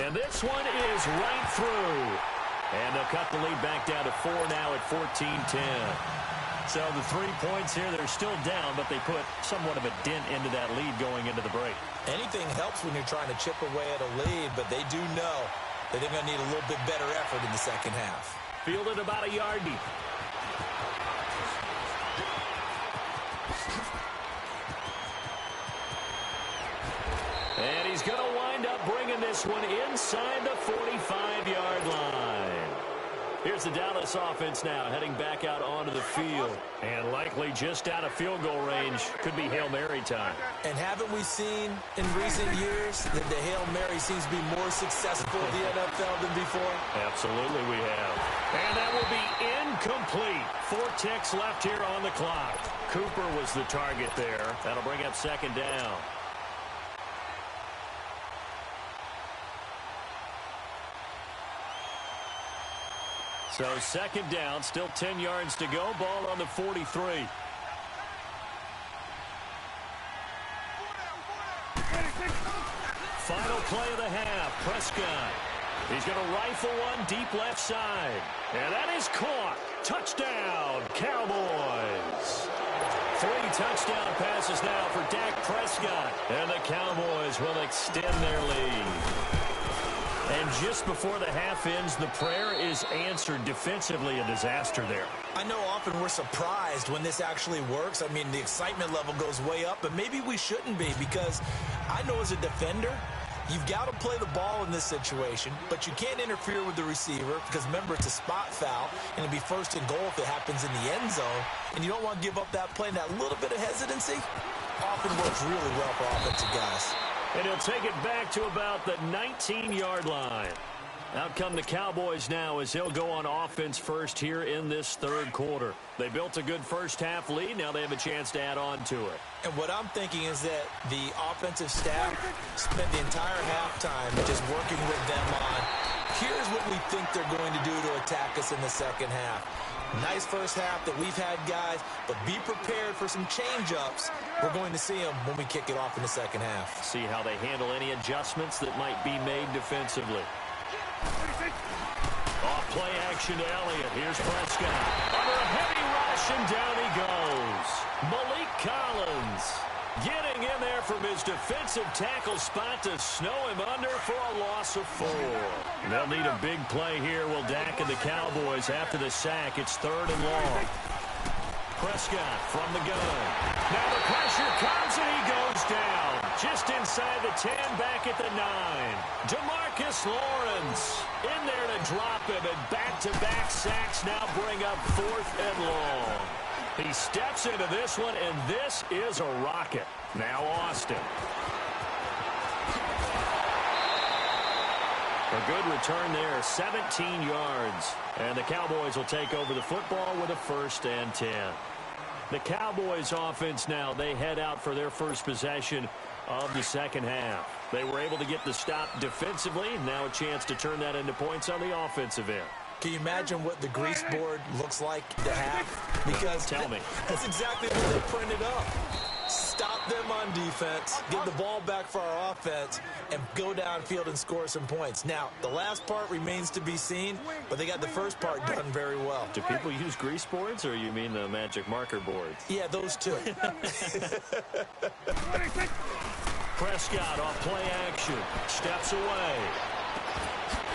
And this one is right through. And they'll cut the lead back down to 4 now at 14-10. So the 3 points here, they're still down, but they put somewhat of a dent into that lead going into the break. Anything helps when you're trying to chip away at a lead, but they do know that they're going to need a little bit better effort in the second half. Fielded about a yard deep. And he's going to wind up bringing this one inside the 45-yard line. Here's the Dallas offense now, heading back out onto the field. And likely just out of field goal range. Could be Hail Mary time. And haven't we seen in recent years that the Hail Mary seems to be more successful in the NFL than before? Absolutely we have. And that will be incomplete. 4 ticks left here on the clock. Cooper was the target there. That'll bring up 2nd down. So second down, still 10 yards to go. Ball on the 43. Final play of the half. Prescott. He's going to rifle one deep left side. And that is caught. Touchdown, Cowboys. 3 touchdown passes now for Dak Prescott. And the Cowboys will extend their lead. And just before the half ends, the prayer is answered. Defensively, a disaster there. I know often we're surprised when this actually works. I mean, the excitement level goes way up, but maybe we shouldn't be, because I know as a defender, you've got to play the ball in this situation, but you can't interfere with the receiver because, remember, it's a spot foul, and it'll be first and goal if it happens in the end zone, and you don't want to give up that play. And that little bit of hesitancy often works really well for offensive guys. And he'll take it back to about the 19-yard line. Out come the Cowboys now as he'll go on offense first here in this third quarter. They built a good first-half lead. Now they have a chance to add on to it. And what I'm thinking is that the offensive staff spent the entire halftime just working with them on, here's what we think they're going to do to attack us in the second half. Nice first half that we've had, guys, but be prepared for some change-ups. We're going to see them when we kick it off in the second half. See how they handle any adjustments that might be made defensively. Off play action to Elliott. Here's Prescott. Under a heavy rush, and down he goes. Malik Collins getting in there from his defensive tackle spot to snow him under for a loss of 4. They'll need a big play here, will Dak and the Cowboys after the sack. It's 3rd and long. Prescott from the gun. Now the pressure comes, and he goes down. Just inside the 10, back at the 9. DeMarcus Lawrence in there to drop him, and back-to-back sacks now bring up 4th and long. He steps into this one, and this is a rocket. Now Austin. A good return there, 17 yards. And the Cowboys will take over the football with a 1st and 10. The Cowboys offense now, they head out for their first possession of the second half. They were able to get the stop defensively. Now a chance to turn that into points on the offensive end. Can you imagine what the grease board looks like at the half? Because tell me. That's exactly what they printed up. Stop them on defense, get the ball back for our offense, and go downfield and score some points. Now, the last part remains to be seen, but they got the first part done very well. Do people use grease boards, or you mean the magic marker boards? Yeah, those two. Prescott off play action. Steps away.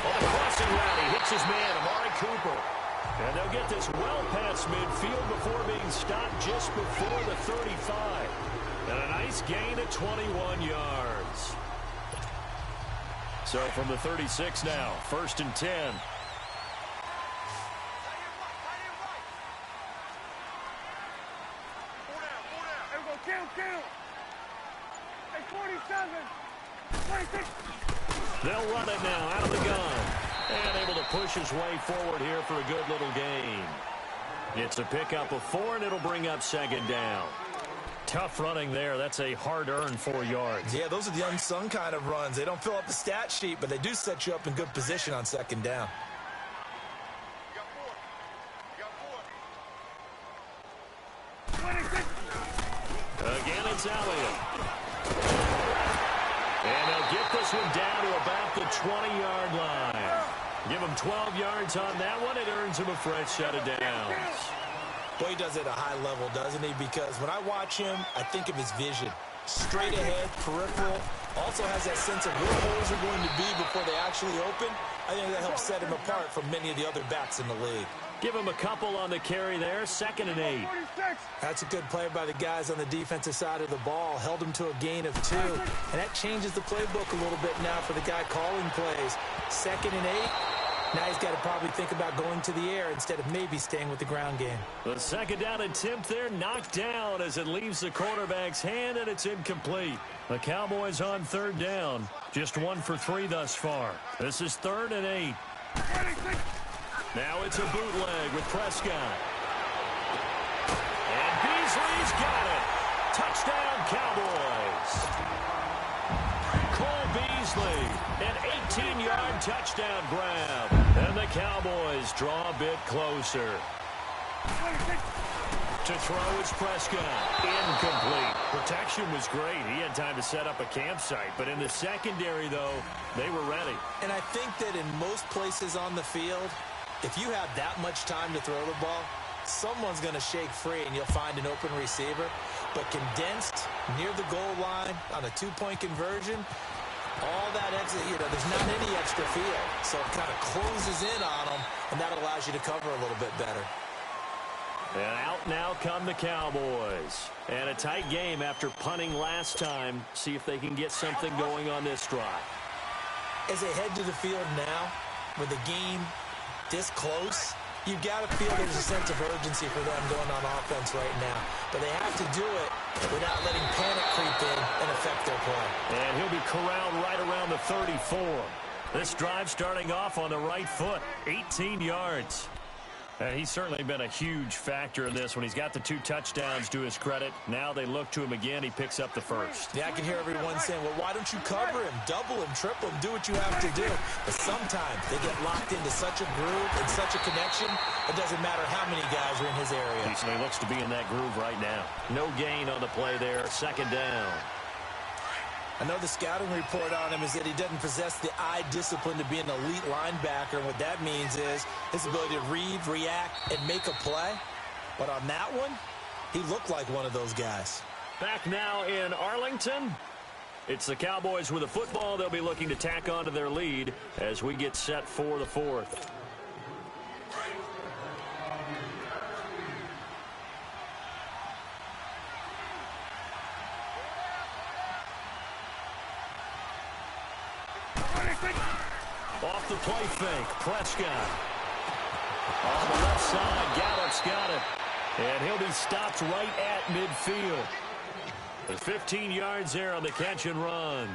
On the crossing route, he hits his man, Amari Cooper. And they'll get this well past midfield before being stopped just before the 35. And a nice gain of 21 yards. So from the 36 now, 1st and 10. Count. Hey, 47. 26. They'll run it now out of the gun. And able to push his way forward here for a good little gain. It's a pickup of 4, and it'll bring up 2nd down. Tough running there. That's a hard-earned 4 yards. Yeah, those are the unsung kind of runs. They don't fill up the stat sheet, but they do set you up in good position on 2nd down. Again, it's Elliott. And they'll get this one down to about the 20-yard line. Give him 12 yards on that one. It earns him a fresh set of downs. Boy, he does it at a high level, doesn't he? Because when I watch him, I think of his vision. Straight ahead, peripheral. Also has that sense of where holes are going to be before they actually open. I think that helps set him apart from many of the other backs in the league. Give him a couple on the carry there. 2nd and 8. That's a good play by the guys on the defensive side of the ball. Held him to a gain of 2. And that changes the playbook a little bit now for the guy calling plays. 2nd and 8. Now he's got to probably think about going to the air instead of maybe staying with the ground game. The 2nd down attempt there knocked down as it leaves the quarterback's hand, and it's incomplete. The Cowboys on 3rd down. Just 1 for 3 thus far. This is 3rd and 8. Now it's a bootleg with Prescott. And Beasley's got it. Touchdown, Cowboys. Cole Beasley Cowboys lead. An 18-yard touchdown grab. And the Cowboys draw a bit closer. To throw is Prescott. Incomplete. Protection was great. He had time to set up a campsite. But in the secondary, though, they were ready. And I think that in most places on the field, if you have that much time to throw the ball, someone's going to shake free and you'll find an open receiver. But condensed near the goal line on a two-point conversion, all that exit, there's not any extra field. So it kind of closes in on them, and that allows you to cover a little bit better. And out now come the Cowboys. And a tight game after punting last time. See if they can get something going on this drive. As they head to the field now, with the game this close, you've got to feel there's a sense of urgency for them going on offense right now. But they have to do it without letting panic creep in and affect their play. And he'll be corralled right around the 34. This drive starting off on the right foot, 18 yards. He's certainly been a huge factor in this when he's got the 2 touchdowns to his credit. Now they look to him again. He picks up the first. Yeah, I can hear everyone saying, well, why don't you cover him, double him, triple him, do what you have to do. But sometimes they get locked into such a groove and such a connection, it doesn't matter how many guys are in his area. He looks to be in that groove right now. No gain on the play there. Second down. I know the scouting report on him is that he doesn't possess the eye discipline to be an elite linebacker. And what that means is his ability to read, react, and make a play. But on that one, he looked like one of those guys. Back now in Arlington. It's the Cowboys with the football. They'll be looking to tack on to their lead as we get set for the fourth. Off the play fake, Prescott. On the left side, Gallup's got it. And he'll be stopped right at midfield. The 15 yards there on the catch and run.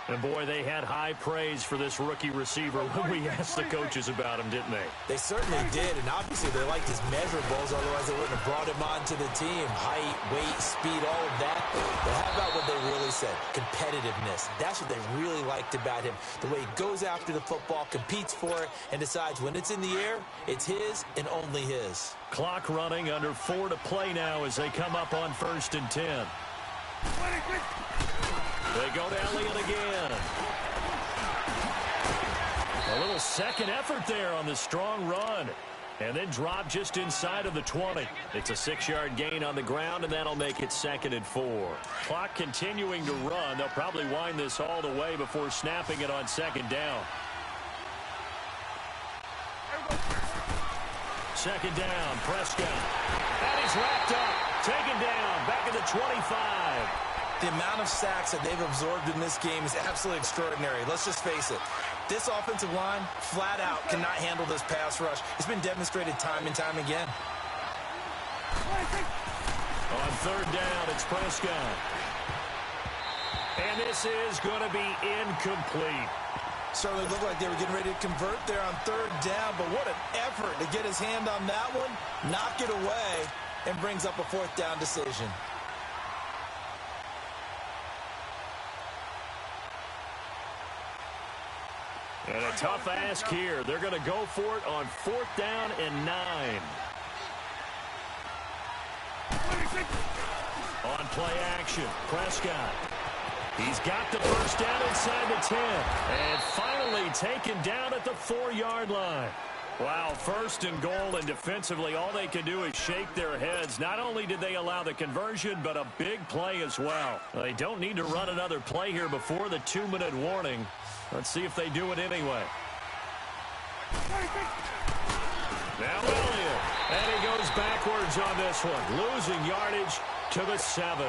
And, boy, they had high praise for this rookie receiver when we asked the coaches about him, didn't they? They certainly did, and obviously they liked his measurables, otherwise they wouldn't have brought him onto the team. Height, weight, speed, all of that. But how about what they really said? Competitiveness. That's what they really liked about him. The way he goes after the football, competes for it, and decides when it's in the air, it's his and only his. Clock running, under 4 to play now as they come up on 1st and 10. They go to Elliott again. A little second effort there on the strong run. And then drop just inside of the 20. It's a 6-yard gain on the ground, and that'll make it 2nd and 4. Clock continuing to run. They'll probably wind this all the way before snapping it on 2nd down. 2nd down, Prescott. And he's wrapped up. Taken down, back at the 25. The amount of sacks that they've absorbed in this game is absolutely extraordinary. Let's just face it. This offensive line, flat out, cannot handle this pass rush. It's been demonstrated time and time again. On 3rd down, it's Prescott. And this is going to be incomplete. Certainly looked like they were getting ready to convert there on 3rd down, but what an effort to get his hand on that one, knock it away, and brings up a 4th down decision. And a tough ask here. They're going to go for it on 4th down and 9. On play action, Prescott. He's got the first down inside the 10. And finally taken down at the 4-yard line. Wow, 1st and goal, and defensively all they can do is shake their heads. Not only did they allow the conversion, but a big play as well. They don't need to run another play here before the 2-minute warning. Let's see if they do it anyway. Now Elliott, and he goes backwards on this one, losing yardage to the 7.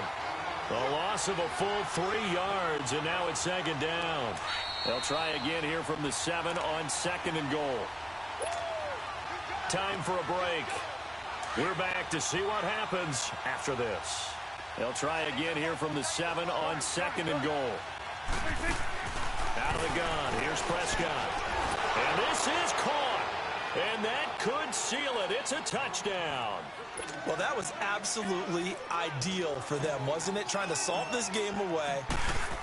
A loss of a full 3 yards, and now it's 2nd down. They'll try again here from the 7 on 2nd and goal. Time for a break. We're back to see what happens after this. They'll try again here from the 7 on 2nd and goal. Out of the gun, here's Prescott. And this is caught. And that could seal it. It's a touchdown. Well, that was absolutely ideal for them, wasn't it? Trying to salt this game away.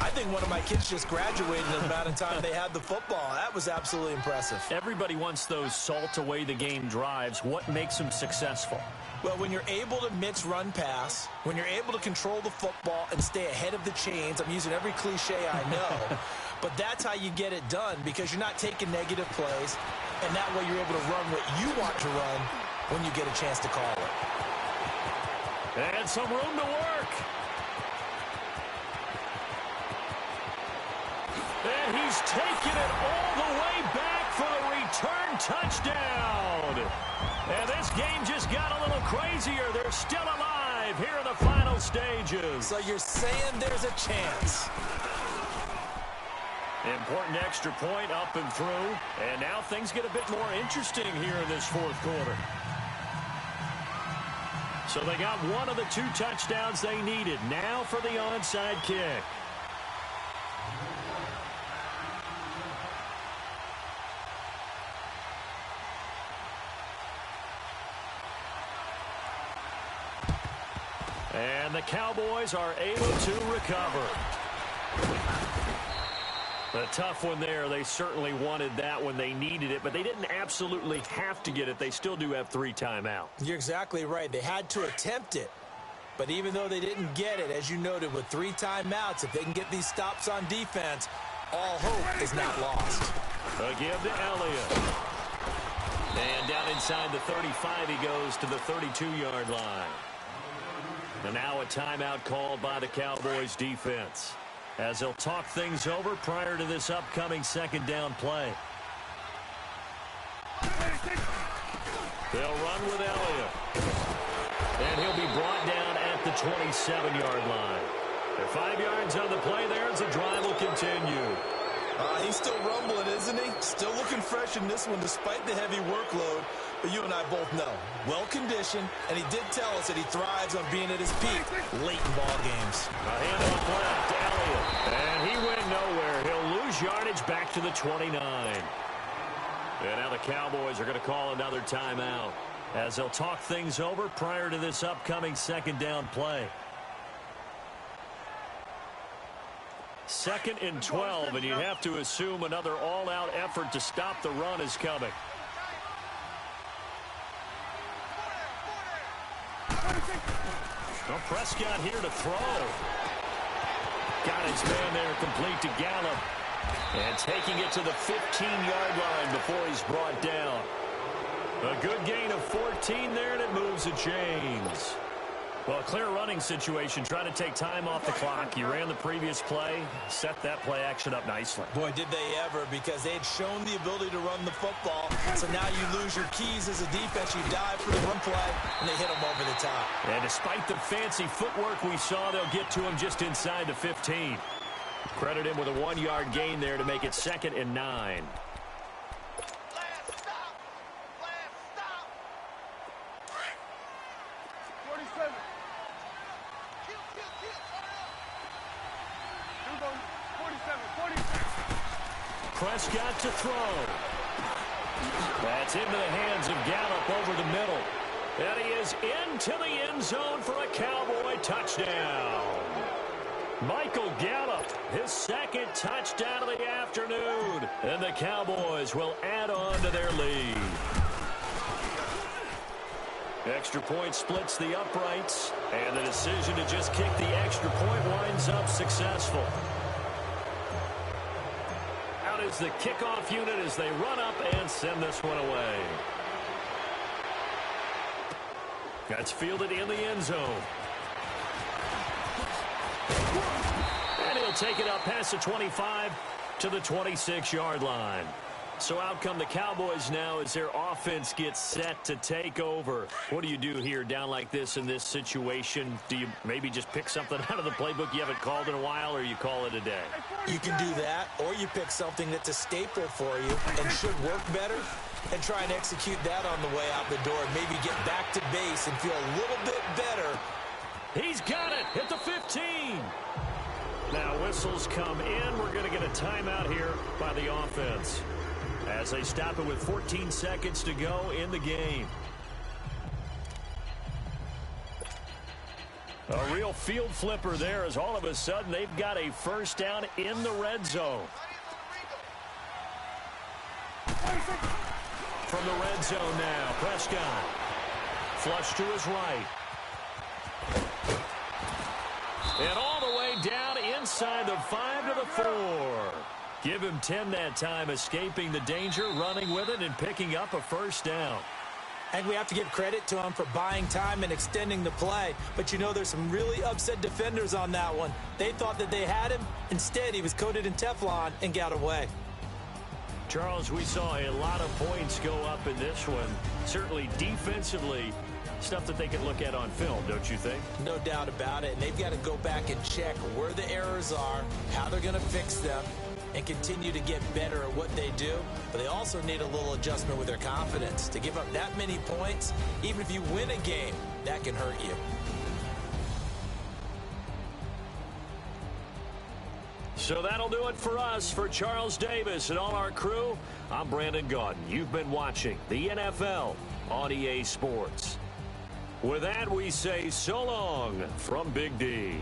I think one of my kids just graduated in the amount of time they had the football. That was absolutely impressive. Everybody wants those salt away the game drives. What makes them successful? Well, when you're able to mix run pass, when you're able to control the football and stay ahead of the chains, I'm using every cliche I know, but that's how you get it done because you're not taking negative plays, and that way you're able to run what you want to run when you get a chance to call it. And some room to work. And he's taken it all the way back for the return touchdown. And this game just got a little crazier. They're still alive here in the final stages. So you're saying there's a chance. Important extra point up and through. And now things get a bit more interesting here in this fourth quarter. So they got one of the two touchdowns they needed. Now for the onside kick. And the Cowboys are able to recover. A tough one there. They certainly wanted that when they needed it, but they didn't absolutely have to get it. They still do have 3 timeouts. You're exactly right. They had to attempt it. But even though they didn't get it, as you noted, with 3 timeouts, if they can get these stops on defense, all hope is not lost. A give to Elliott. And down inside the 35, he goes to the 32-yard line. And now a timeout called by the Cowboys defense, as they'll talk things over prior to this upcoming second down play. They'll run with Elliott. And he'll be brought down at the 27-yard line. They're 5 yards on the play there as the drive will continue. He's still rumbling, isn't he? Still looking fresh in this one despite the heavy workload. But you and I both know, well-conditioned, and he did tell us that he thrives on being at his peak late in ball games. A handoff left to Elliott, and he went nowhere. He'll lose yardage back to the 29. And now the Cowboys are going to call another timeout, as they'll talk things over prior to this upcoming second down play. 2nd and 12, and you'd have to assume another all-out effort to stop the run is coming. Well, Prescott here to throw. Got his man there complete to Gallup. And taking it to the 15-yard line before he's brought down. A good gain of 14 there, and it moves the chains. Well, a clear running situation. Trying to take time off the clock. You ran the previous play, set that play action up nicely. Boy, did they ever, because they had shown the ability to run the football. So now you lose your keys as a defense. You dive for the run play, and they hit them over the top. And despite the fancy footwork we saw, they'll get to him just inside the 15. Credit him with a 1-yard gain there to make it 2nd and 9. Prescott to throw. That's into the hands of Gallup over the middle. And he is into the end zone for a Cowboy touchdown. Michael Gallup, his 2nd touchdown of the afternoon. And the Cowboys will add on to their lead. Extra point splits the uprights. And the decision to just kick the extra point winds up successful. Out is the kickoff unit as they run up and send this one away. That's fielded in the end zone. And he'll take it up past the 25 to the 26-yard line. So out come the Cowboys now as their offense gets set to take over. What do you do here down like this in this situation? Do you maybe just pick something out of the playbook you haven't called in a while, or you call it a day? You can do that, or you pick something that's a staple for you and should work better and try and execute that on the way out the door and maybe get back to base and feel a little bit better. He's got it at the 15. Now whistles come in. We're going to get a timeout here by the offense. as they stop it with 14 seconds to go in the game. A real field flipper there, as all of a sudden they've got a first down in the red zone. From the red zone now, Prescott. Flush to his right. And all the way down inside the 5 to the 4. Give him 10 that time, escaping the danger, running with it, and picking up a first down. And we have to give credit to him for buying time and extending the play. But you know, there's some really upset defenders on that one. They thought that they had him. Instead, he was coated in Teflon and got away. Charles, we saw a lot of points go up in this one. Certainly defensively, stuff that they can look at on film, don't you think? No doubt about it. And they've got to go back and check where the errors are, how they're going to fix them, and continue to get better at what they do. But they also need a little adjustment with their confidence. To give up that many points, even if you win a game, that can hurt you. So that'll do it for us. For Charles Davis and all our crew, I'm Brandon Gaudin. You've been watching the NFL on EA Sports. With that, we say so long from Big D.